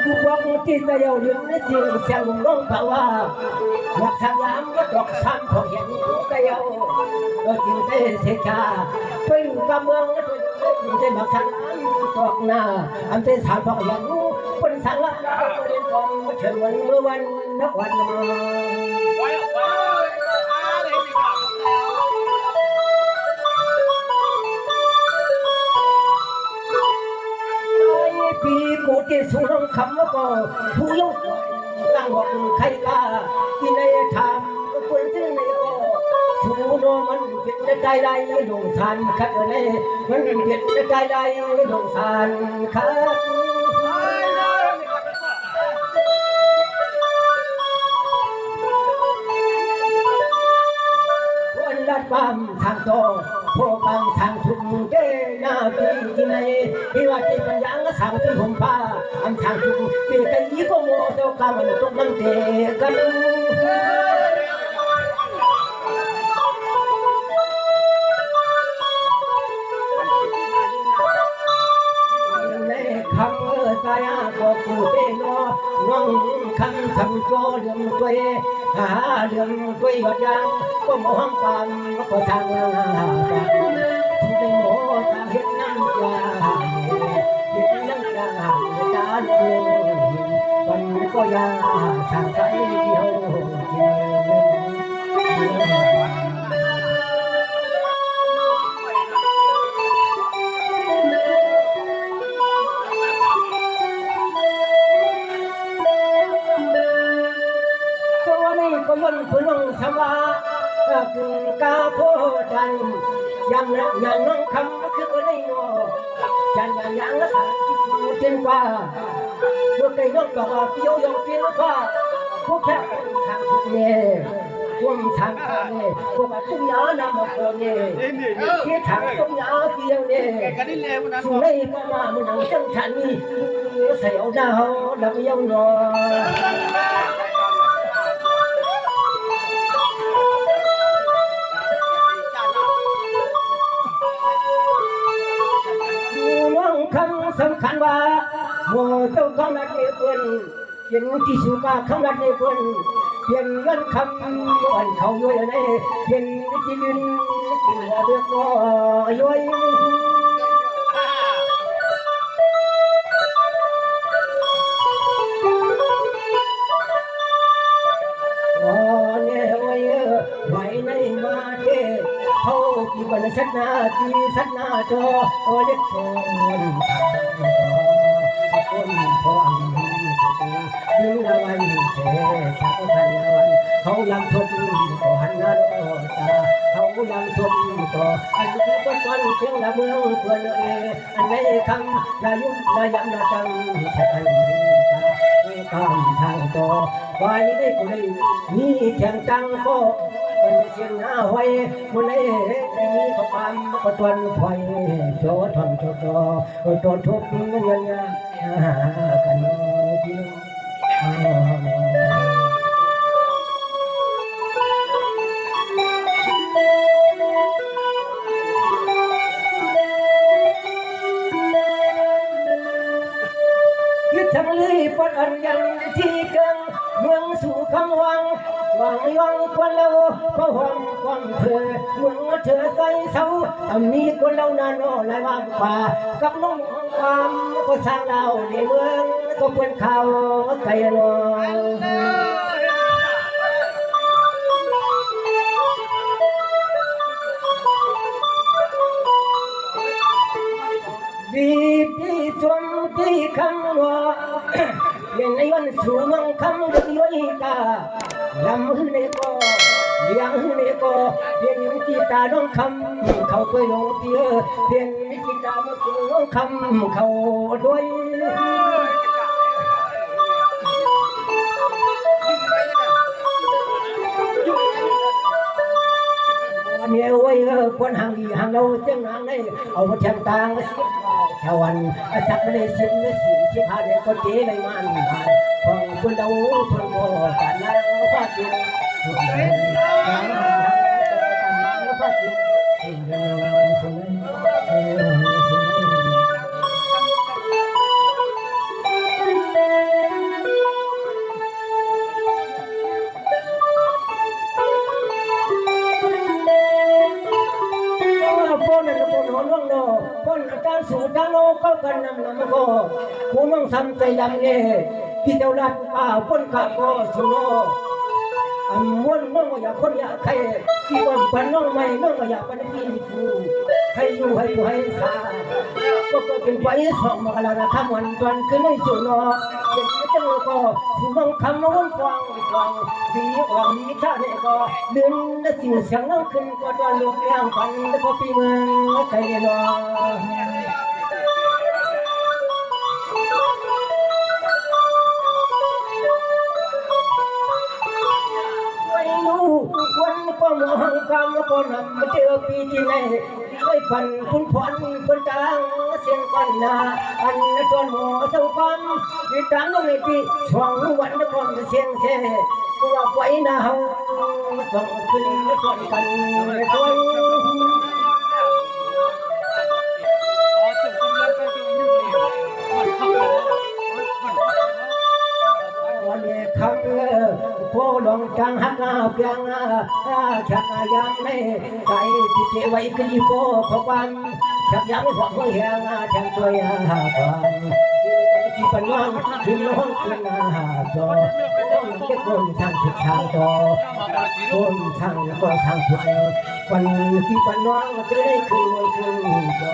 กูบอกที่จะเดียวยืนในจริงเสียงร้องภาวะอยากสังยามก็ดอกซ้ำพอเห็นจะเดียวจริงเตเสียชาไปอยู่กับเมืองใจบักสังตอกหน้าอันเป็นสารพอกยันเป็นสังละเป็นกองเชิญวันเมื่อวันนักวันปีกูที่สูงคำแล้วก็ผู้ยกตั้งบอกใครกล้าที่ในทางก็ควรที่ในก็ชูโนมันเป็นใจใดดงสานคัดเลยมันเป็นใจใดดงสานคัดวันละความทางโตพวกบางทางทุ่มเด้หน้าปีที่ไหนที่ว่าที่ปัญญาก็สั่งที่ผมผ้าอันทางทุ่มที่กันยี่ก็โม่เจ้ากำมันตกมันเตะกันคำใจก็กูเตโน น้องคำทำจอเดือมตัวหาเดือมตัวยอดยังก็มองปานก็ทางงานผู้ได้หมอตาเห็นน้ำยาเห็นน้ำยาจานเองวันก็ยังทางใจเดียวเดียวก็ยันพลังสวะกึ่งกาโพดันยังน้องคำคืออะไรเนาะจันยังละสักที่เจนกว่าเมื่อไก่น้องดอกเดียวยองเพียงฟ้าพวกแค่ทางทุกเนี่ยพวกทางเนี่ยพวกตุ้งยานำมาคนเนี่ยที่ทางตุ้งยาเพียงเนี่ยสุนัยก็มามันนั่งจังฉันนี่ใส่เอาดาวดำยาวเนาะคำสำคัญว่าโมเจ้าของนัดในเพื่อนเปลี่ยนที่สุกาคำนัดในเพื่อนเปลี่ยนเงินคำวันเขาอยู่ในเปลี่ยนที่ดินที่หัวเดือดร้อนย้อยไว้ในมาเทเขาที่บรรษัทนาที่สัทนาจอเล็กชนคนพออันนี้ดึงละวันเจชาพันละวันเขายังทบต่อหันหน้าตาเขายังทบต่ออันที่ก้อนเชียงละเมืองตัวเอ๋อันในคำนายุนายังนาจังชาพันตาไม่ต้องทางต่อไว้ได้กูได้มีแข่งจังก็เสียงหน้าไว้บุเล่มีก็ปั๊มก็ตวนไฟโจทอนโจโจโดนทุบเงินกันพี่น้องยึดทั้งลีปนอันยังที่เกินเมืองสู่คำวังวางยองควันเราก็หอมความเธอเมืองเธอใจเศร้ามีคนเรานานอะไรว่างป่ากับน้องความก็สร้างเราในเมืองก็เพื่อนเขาไกลลอยดีที่ชมที่คำว่ายังในวันสู่เมืองคำดึกย้อยตาลำหื้อในก็เลี้ยงหื้อในก็เปลี่ยนจิตาน้องคำเขาเคยลงเตี้ยเปลี่ยนจิตามาสู่น้องคำเขาด้วยเนี่ยไว้คนห่างดีห่างเราเจ้าหางในเอามาแทงตางชาววันจับเลยสิ่งสิ่งที่พาเด็กก็เจ๊ในมันของคนเราคนโบกันนะว่าจริงว่าจคนการสู่ทางโลกก็กันนำก็ผู้น้องทำใจลำเน่ที่เจ้าลัดป่าพ้นขาก็สุโนม้วนน้องอยากคนอยากใครที่วันปันน้องไม่น้องอยากปันที่ผู้ให้อยู่ให้ผู้ให้สาก็เป็นไว้สองมาแล้วนะทำวันตอนคือไม่สุโนเด็กไม่ต้องก็ผู้น้องคำน้องฟังดีออกดีชาเนี่ยก็เดินและสิ่งเสียงน้องขึ้นก็ตอนลูกย่างปันแล้วก็ปีเมืองใครเนาะวันก็มองกำก็นำมาเจอปีที่ไหนไม่ฝันคุณฝันคนจางเสียงฝันนาอันจนหัวเจ้าฟันมีตังก็ไม่ปีช่วงวันก็เสียงเสียตัวไว้หนาวส่งขึ้นก่อนกันด้วย โพลงจังหักเพียงชักยังไม่ใจที่เจไว้ขึ้นโพขวันชักยังขวัญเฮียงชักช่วยหาความที่ปัญญาขึ้นน้องขึ้นจอต้องเก็บคนทางทุกทางต่อคนทางก็ทางทุกวันที่ปัญญาจะได้ขึ้นจอ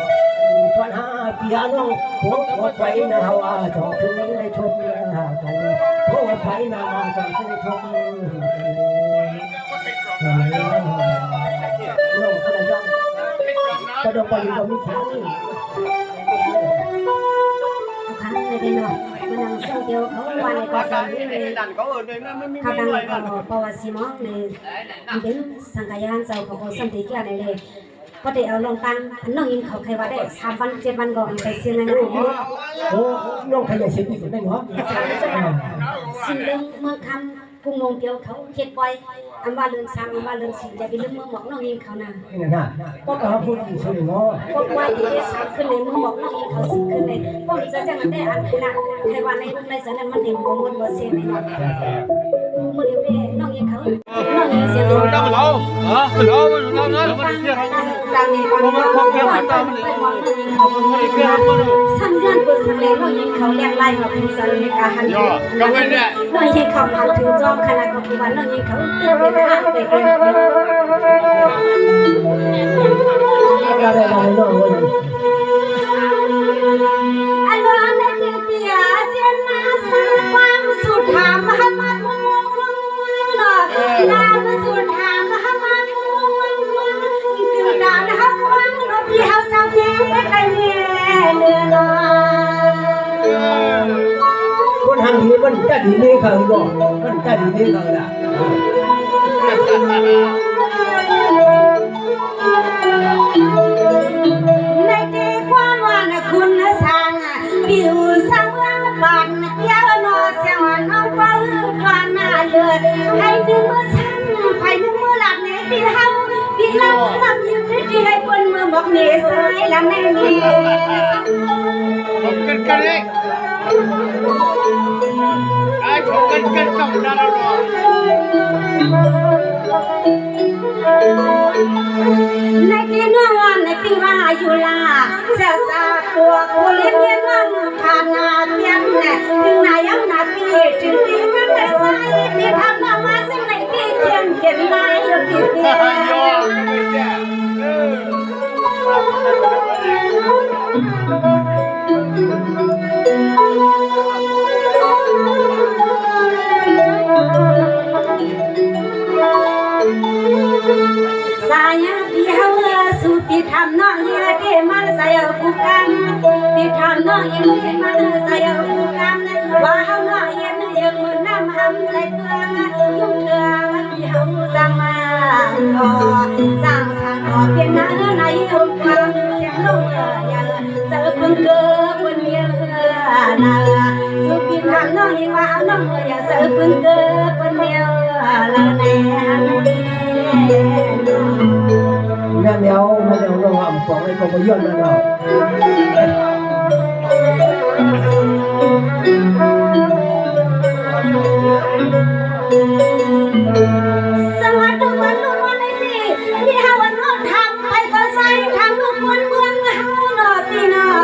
ปัญหาที่น้องหัวไฟนาว่าจอขึ้นได้ชมกันหัวไฟนาจอขึ้นชมน้องคนละก็ต้องไปอยู่กับมิตรค่ะไม่ได้หรอกมันนั่งเศร้าเดียวเขาวันในภาษาที่เลยเขาดังก็ประวัติสิมองเลยเป็นสังขยานเจ้าของสันติเกียรติเลยพอได้เอาลงตังน้องยินเขาใครว่าได้3 วัน 7 วันก่อนไปเสียงในนั้นโอ้น้องขยันเสียงได้เหรอสิ่งเรื่องเมื่อคำกุ้งมงเดียวเขาเฮ็ดไว้อันว่าเรื่อง3อันว่าเรื่อง4จะเป็นเรื่องเมื่อหมอกน้องยินเขานะนี่นะก็กำพูดอีกเฉยเนาะก็ไว้ที่3ขึ้นในเมื่อหมอกน้องยินเขา4ขึ้นในพวกจะจังได้อันขนาดใครว่าในในสนั้นมันเต็มบ่หมดบ่เสียในมือเดียวแม่น้องยินเขาน้องยินเสียงดังเราเรานั้นมันเกี่ยวกับดังนี้มันพอเกี่ยวกับน้องยินเขาสัญญาณเปิดสังเลน้องยินเขาเรียกไล่มาเป็นสารในการหันน้องยินเขาผ่านถือจอมขนาดกับวันน้องยินเขาตื่นเป็นห้างไปเป็นอะไรน้องอันว่าในเตียเสียนนาสังความสุดถามมามาคงนามสุดถามมามาคงคือดานหักวังนพี่เฮาสาวเย่ไปเย่เลือนคนทางนี้มันจะดีนี่เขาหรอมันจะดีนี่เขาละในที่ความว่านะคุณสร้างผิวสังลังบานยาวนอเสียงน้องว่าก่อนหน้าเลือดให้ดึงมือฉันให้ดึงมือหลับในที่เฮาที่เราสับยิ้มที่ให้คนมือบอกเนสายละแม่นี่กันเลยไอ้ชมกันกับดาราในที่นอนในปีว่าอยู่ลาเสียสาตัวกูเลี้ยงเลี้ยงวันผ่านนาเพียงถึงนายยังนาปีถึงที่มันได้ใส่ที่ทำมาสิ่งไหนที่เทียนเก็บมาอยู่ที่เดียวsaya bihawa suti thamna ye de man saya bukan di thamna ye de man saya bukan bahwa ye ne yang nam ham lai tuang yung thang bihawa sama ko sang sang ko bien na nai hum kwang xiang long ya sa pung cơ pun ye na suti thamna ye wa nong ya sa pung cơ pun ye la neแม่แมวเราหำของไอ้กบยอนนะเนาะสวัสดีวันลูกวันนี้ที่เฮาวันนู้นทำไผก็ใส่ทำลูกคนเมืองเฮาเนาะพี่เนาะ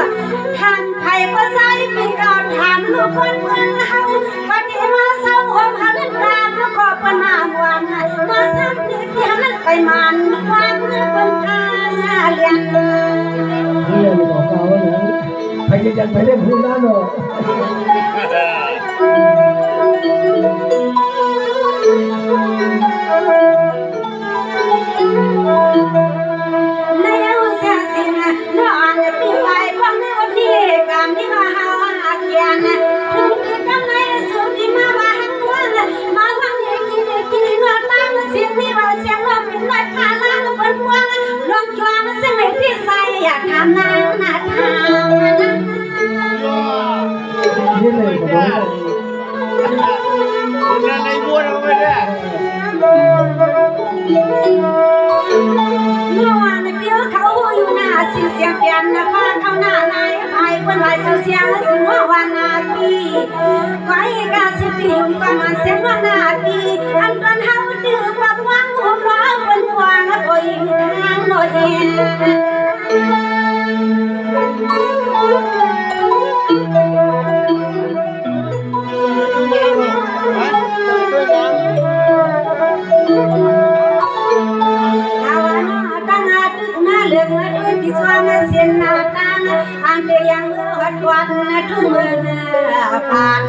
ทำไผก็ใส่พี่ก็ทำลูกคนเมืองเฮาก็ที่มาเศร้าหอมหันตาแล้วก็ปนมาหวานมาซ้ำนี่ที่หันไปมันความเมื่อคนพาเลี้ยงนี่เลยบอกเขาว่านะพยายามไปเล่นพื้นแล้วเนาะในเอาเสียสินะน้องปีไปความในวันนี้กามที่มาหาเกียนถึงที่ทำไมสุดที่มาว่าหันวันมาวังเนี่ยกินนวดตั้งเสียงนี่ว่าเสียงเราเป็นไรพาลาก็เป็นวังลองจวงเสียงไหนที่ใส่อยากทำนางนาทางนี่เลยบอกว่าคนอะไรบ้วนเอาไปเนี่ยเมื่อวานในเปี้ยวเขาอยู่หน้าเสียงเปลี่ยนนะพาเขาหน้าไหนไปเป็นไรเสียงสิว่านาปีไว้กาสิปีกว่ามันเสียงว่านาปี ยิงทางโนเองวันทุ่งปาน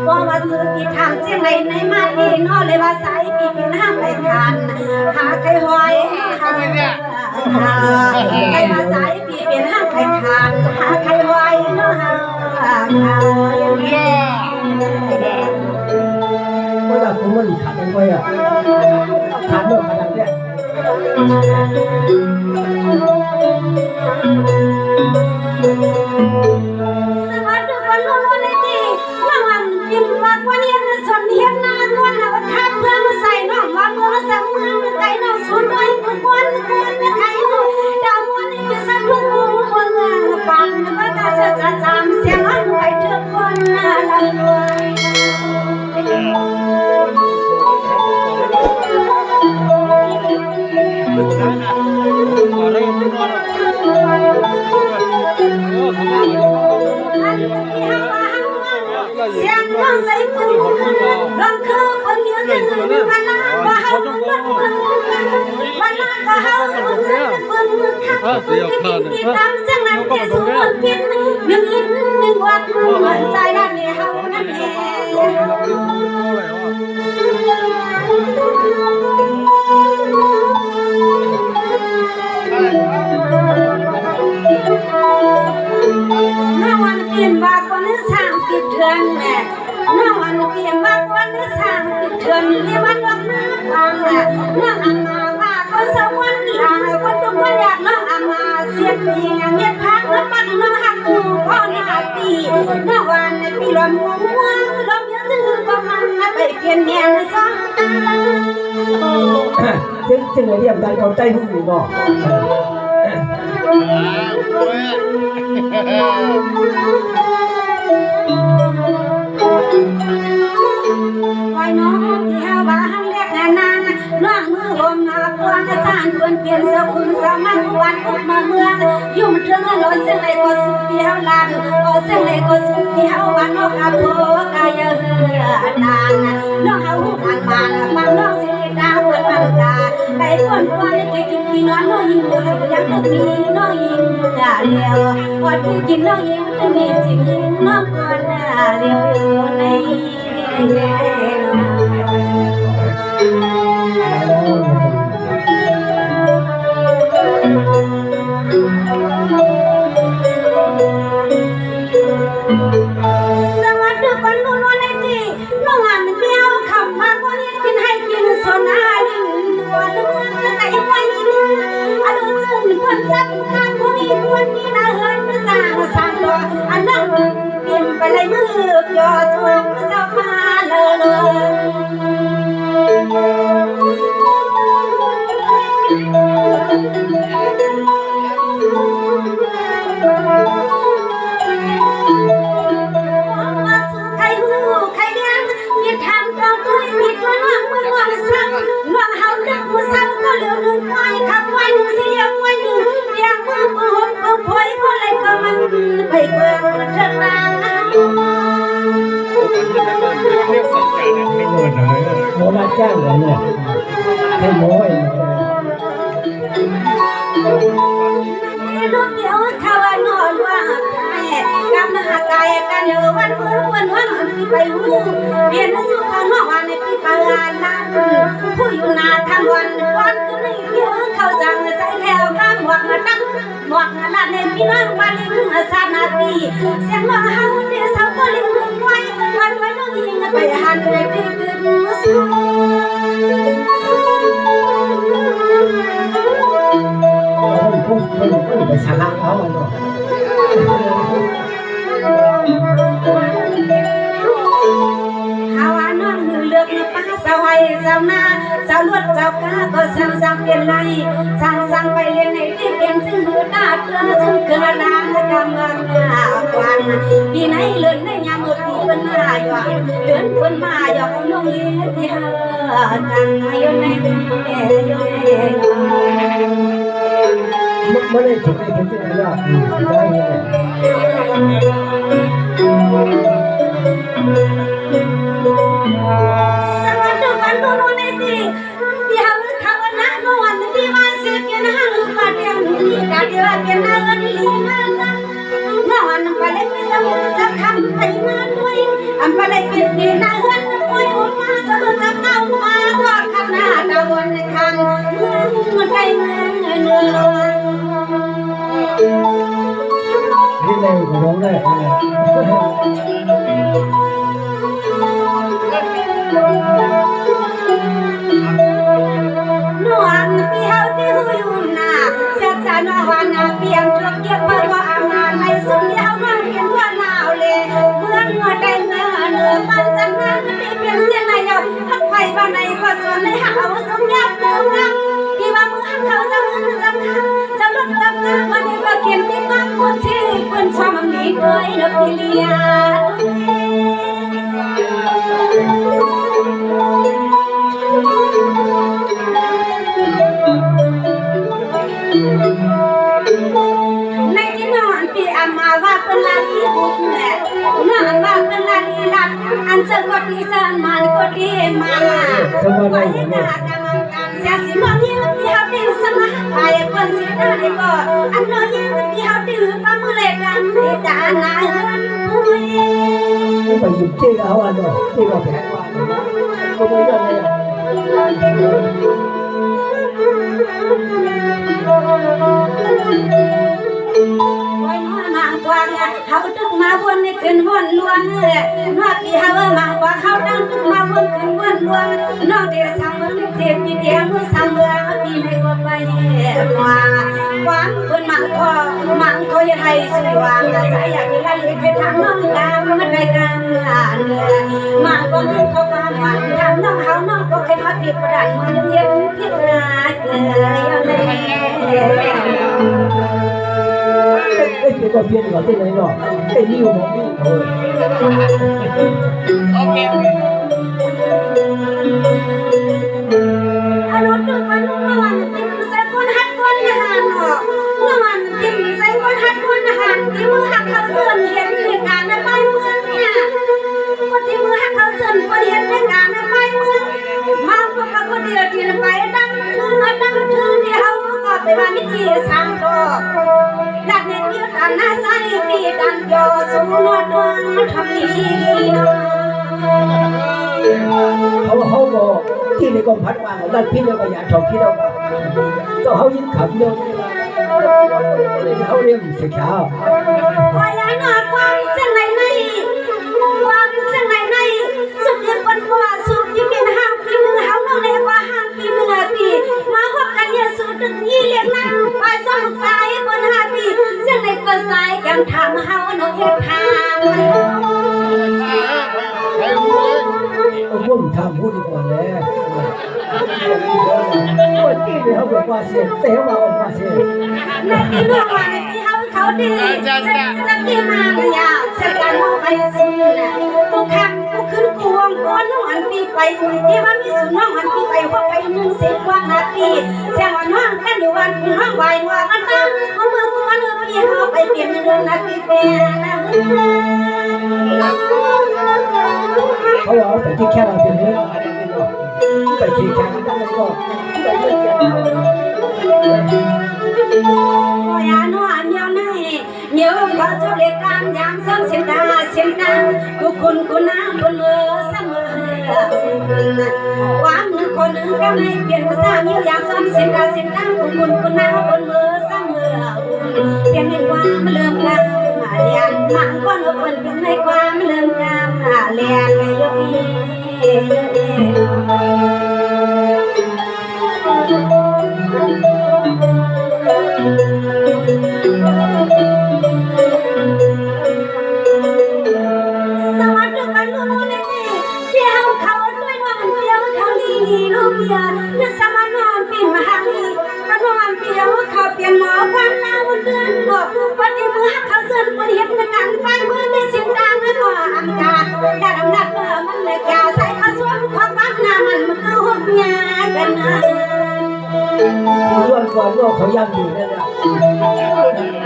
ว่าว่าสุดที่ทำเช่นไรในมาดีนอเลยว่าสายปีเป็นห้าไปคันหาใครหอยหาใครว่าสายปีเป็นห้าไปคันหาใครหอยนอหาก็อยากกูมันขาดกันไปอ่ะขาดเมื่อขนาดเนี้ยสวัสดีวันรุ่งในที่น้องอันกินว่าวันนี้สนเห็นหน้าตัวน่ะว่าทับเพื่อนใส่น้องว่าเมื่อสักเมื่อไก่น้องสุดน้อยคนคนไก่น้องดาววันนี้เป็นสักลูกคนปังว่าจะจำเสียงอันไปทุกคนน่ะละเสียงร้องใส่ปืนร้องคือคนเดียวจะเงินวันละว่าเฮาปืนวันละก็เฮาปืนขับปืนที่ตามเสียงนั้นที่สูงพินหนึ่งลิ้นหนึ่งวัดเหมือนใจด้านนี้เฮานั่นเองน้าวันเปลี่ยนว่าคนสร้างปิดเทือนแม่น้าวันเปลี่ยนว่าคนสร้างปิดเทือนเรียกว่าน้องน้าฟังน้องอามาว่าคนสวรรค์หลังคนทุกคนอยากน้องอามาเสียงดีงามเงียบพักแล้วปังน้องหักกูพ่อหน้าปีน้าวันปีลมม่วงลมเยอะซื้อก็มันไปเปลี่ยนเมียนสองตาจึงเรียกการเขาใจหุ่นอยู่บ่ไว้น้องที่เฮาบ้านเรียกนางน้องมือลมนาพวงสานเปลี่ยนเปลี่ยนสกุลสมังวันอุมาเมืองยุ่งเรื่องลอยเสียงเลยก็สุดที่เฮาลานก็เสียงเลยก็สุดที่เฮาบ้านนกกะโพกายเหือนานน้องเฮาหันมาปังน้องสิดาเปิดปังตาไก่ป้อนป้อนไก่กินกินน้องยิงบ่สิยังตึกนี้น้องยิงอย่าเลี้ยวอดกินน้องยิงตึกนี้สิน้องก่อนเลี้ยวในสวัสดีคนรู้ในที่น้องอันเบี้ยวคำมาคนนี้กินให้กินโซนาลิงตัวนึกไก่ไว้อันดูจึงคนจับการคนนี้คนนี้น่าเฮิร์นสร้างตัวอันนั้นเปลี่ยนไปเลยมือยอดช่วงเจ้ามาใครหูใครเลี้ยงมีทางเราด้วยมีตัวน้องมือวางสั่งน้องเฮาดึกมือสั่งก็เหลือหนึ่งไว้ขับไว้หนึ่งเสียงไว้หนึ่งเลี้ยงมือมือหอมมือพอยก็เลยก็มันไปเบิ่งเถิดนางโมนาจ้างเลยเนี่ยให้โม้ลูกเดียวเขาว่านอนว่ากำลังกายกันอยู่วันเมื่อวันที่ไปหูเรียนสุขนอกวันในปีปลายนั้นผู้อยู่นาทำวันวันคืนนี้เยอะเขาจังใจแล้วข้ามหวังตั้งหวังละในพี่น้องวันลิงสานาทีเสียงร้องเฮาเดี๋ยวเสาก็ลิงไว้วันไว้น้องยิงไปหันไปตื่นสู้ไปสร้างเขาเนาะหาว่านอนหือเลือกป้าสาวไอ้สาวนาสาวลวดสาวกาก็สั่งเปลี่ยนไรสั่งไปเรียนในที่เปลี่ยนซึ่งหือตาเตือนซึ่งเกิดนานกำลังวันปีไหนเลื่อนในยามมืดปี เป็นมาหยอกเดินเป็นมาหยอกน้องยิ้มที่หาตังอยู่ในอยู่ในไม่ได้ถูกได้เป็นที่ไหนล่ะได้ไงสังกัดกันโน่นนี่ที่หาทางนั้นโน่นที่ว่าเสียกันหาลูกปัดยังนี่กาเดียวเป็นนางลีนั่นน้องไปเลยไม่ต้องสักคำให้มาด้วยอันไปเลยเป็นดีนางวันคอยออกมาจะจะเข้ามาก็ขนาดตะวันคันเมืองใจเมืองเนื้อนี่เลยร้องได้นวลพี่เฮาที่หูอยู่น่ะเสียใจนวลน่ะเปลี่ยนตัวเก็บเพื่อว่าอามาในสุดที่เฮามันเปลี่ยนว่าหนาวเลยเมืองเมื่อใดเมื่อเนื้อปันจันนั้นที่เปลี่ยนเส้นในเดียวทักไฟบ้านในก็ส่วนในหาว่าสมยักษ์สมยักษ์ที่ว่ามือเขาจะมือจำคำจะลดจำคำวันนี้ก็เขียนที่บ้านคนที่คนชอบมันมีด้วยนักพิเรียในที่นอนพี่อามาว่าเป็นลาลีบุญแหละนอนว่าเป็นลาลีลักอันเจอก็ดีเจอมันก็ดีมาไปหน้ากำลังการเสียสิน้องยิ่งพี่เขาดีสมาไปคนสิได้ก็อันน้องยิ่งพี่เขาดีป้ามือเล็กดำดีตาหน้าเฮิร์นปุ้ยไปหยิบเจ้าเอาอันนั้นเจ้าแผลก็ไม่ได้เลยวันมาควันเขาตึกมาวนในคืนวนลวงนอกที่เขามาควันเขาตั้งตึกมาวนคืนวนลวงนอกเดียสังเมืองเทียบปีเดียวมือสังเมืองปีในก็ไปมาความคนมังคอยไทยสว่างสายอยากที่ละลิขิตทางน้องดำมันได้กันเนื้อมาก็นึกเขาความหวังทำน้องเขาน้องก็แค่มาติดประดันมันเย็บพิจารณาเกยเลยเอ้ยก็เพี้ยนกว่าที่ไหนเนาะไอ้นิ้วมองนี่โอเคอารมณ์ดูมันวันติมใส่คนหัดคนหันเนาะวันติมใส่คนหัดคนหันที่มือหักเขาเสื่อมเห็นในการในบ้านเมืองเนี่ยคนที่มือหักเขาเสื่อมคนเห็นในการในบ้านเมืองมาพวกเขาเดียวที่ไปดังคืนที่เขาก็ไปว่ามิตรสังโตหลักเน้นยึดอันน่าใส่ตีดันโยสูงนวดวงทำดีเนาะเขาบอกที่ในกองพัดวางด้านพิษแล้วก็อย่าชอบคิดเอาก็เขายิ่งขับเร็วเขาเรียกเสียขาววายหน้าความจังไหนความจังไหนสุดที่เป็นกว่าสุดที่เป็นห้างปีหนึ่งเขาน้องเล็กกว่าห้างปีหนึ่งปีมาพบกันเนี่ยสุดถึงยี่เลี้ยงนั่งไปสมุทรสายบน5 ปีจังไหนก็สายกันทำเขาน้องเฮ็ดทางผมทำพูดดีกว่าแล้วคนที่เขาบอกว่าเสียเสียว่าออกมาเสียในที่น้องว่าในที่เขาดีจะกี่มาเลยอ่ะเสียกันน้องไปซื้อแหละกูคำกูขึ้นกูวงก้อนน้องอันปีไปที่ว่ามีสุน้องอันปีไปว่าไป10 กว่านาทีเสียงว่าน้องกันอยู่วันกูน้องไหวว่ากันตามกูมือกูมันปีเขาไปเปลี่ยนเรื่องนาทีเป็นนะเขาบอกแต่ที่แค่เราเป็นเรื่องไปที่แค่นั้นก็ไปเรื่องแค่โอ้ยน้องอันยังไงเดี๋ยวเขาจะเรียกการยามซ้ำเสียงดังกูคุณกูน้ำคนมือเสมอความหนึ่งคนหนึ่งก็ไม่เปลี่ยนภาษาเยี่ยวยามซ้ำเสียงดังกูคุณกูน้ำคนมือเสมอเปลี่ยนในความเริ่มกันเรียนหนังก็นึกเป็นเปลี่ยนในความเริ่มกันเรียนเลยยสวัสดีกันลูกนี่เที่ยวเขาด้วยนอนเที่ยวเขาดีลูกเบียนึกสมานอนปีมหาลีก็นอนเที่ยวเขาเปลี่ยนหมอความลาวเดือนบอกปฏิมือเขาเสื่อมปฏิเหตุในการไปเมื่อได้เสียงดังแล้วก็อังกา แก้วใส่ข้าวสวยความรักน้ำมันมันคือหุ่นยากันนะ ย้อนก่อนโลกเขายังอยู่นั่นแหละ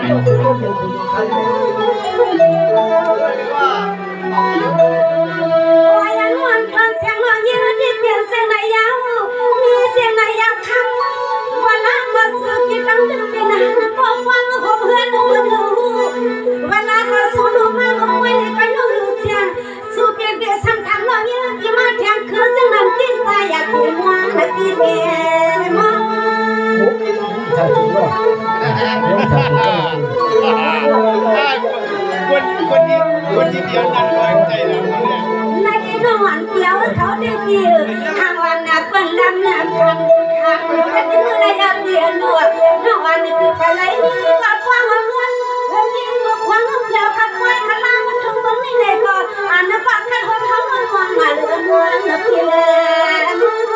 ก็เดี๋ยวคุณใครเนี่ย โอ้ยอันวันตอนเสียงน้อยยืนที่เปลี่ยนเสียงไหนยาวมีเสียงไหนยาวคำวันนั้นก็สู้กินตั้งดึกเป็นอาพอฟังหัวเพื่อนดูดูวันนั้นก็สู้ดูมาก็ไม่ได้ไปนู่นเชียงสู้เปลี่ยนเปลี่ยนซ้ำทางน้อยยืนที่มาแทงคือเสียงนั้นที่ตายอยากเป็นมองนักที่เปลี่ยนมอง ชาติโลกเรื่องชาติโลก คนที่เดียวนั่นร้อยใจเราเนี่ย ในที่นอนเดียวเขาได้เกี่ยวทางวันน่ะเปิ้นลำน้ำคันคันเป็นมือระยะเดียวหนวดน้องวันนี่คือไปไหลก็ควางเอาเงินเงินยิงก็ควางเอาเกี่ยวขัดไว้ขัดล่างมันถึงตรงนี้เลยก็อันนั้นก็ขัดหัวท้องมันมองมาเลือนมัวนับพี่เลย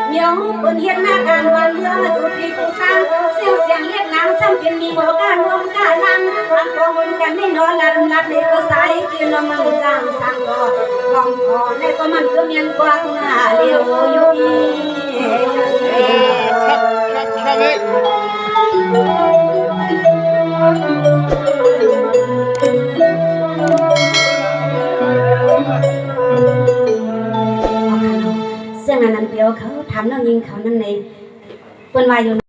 เมียวบนเฮียนหน้าการวันเมื่อจุดที่กูตั้งเสียงเสียงเรียกนางซ้ำเป็นมีหัวการรวมการลังอันพอมันกันไม่นอนลันลัดเลยก็สายกินน้ำมันจางสังก็กองคอในก็มันก็เมียนกว่าหน้าเลี้ยวอยู่ดี ครับเฮ้ย เสียงนั้นเดียวเขาทำน้องยิงเขานั่นในเปิ้นว่าอยู่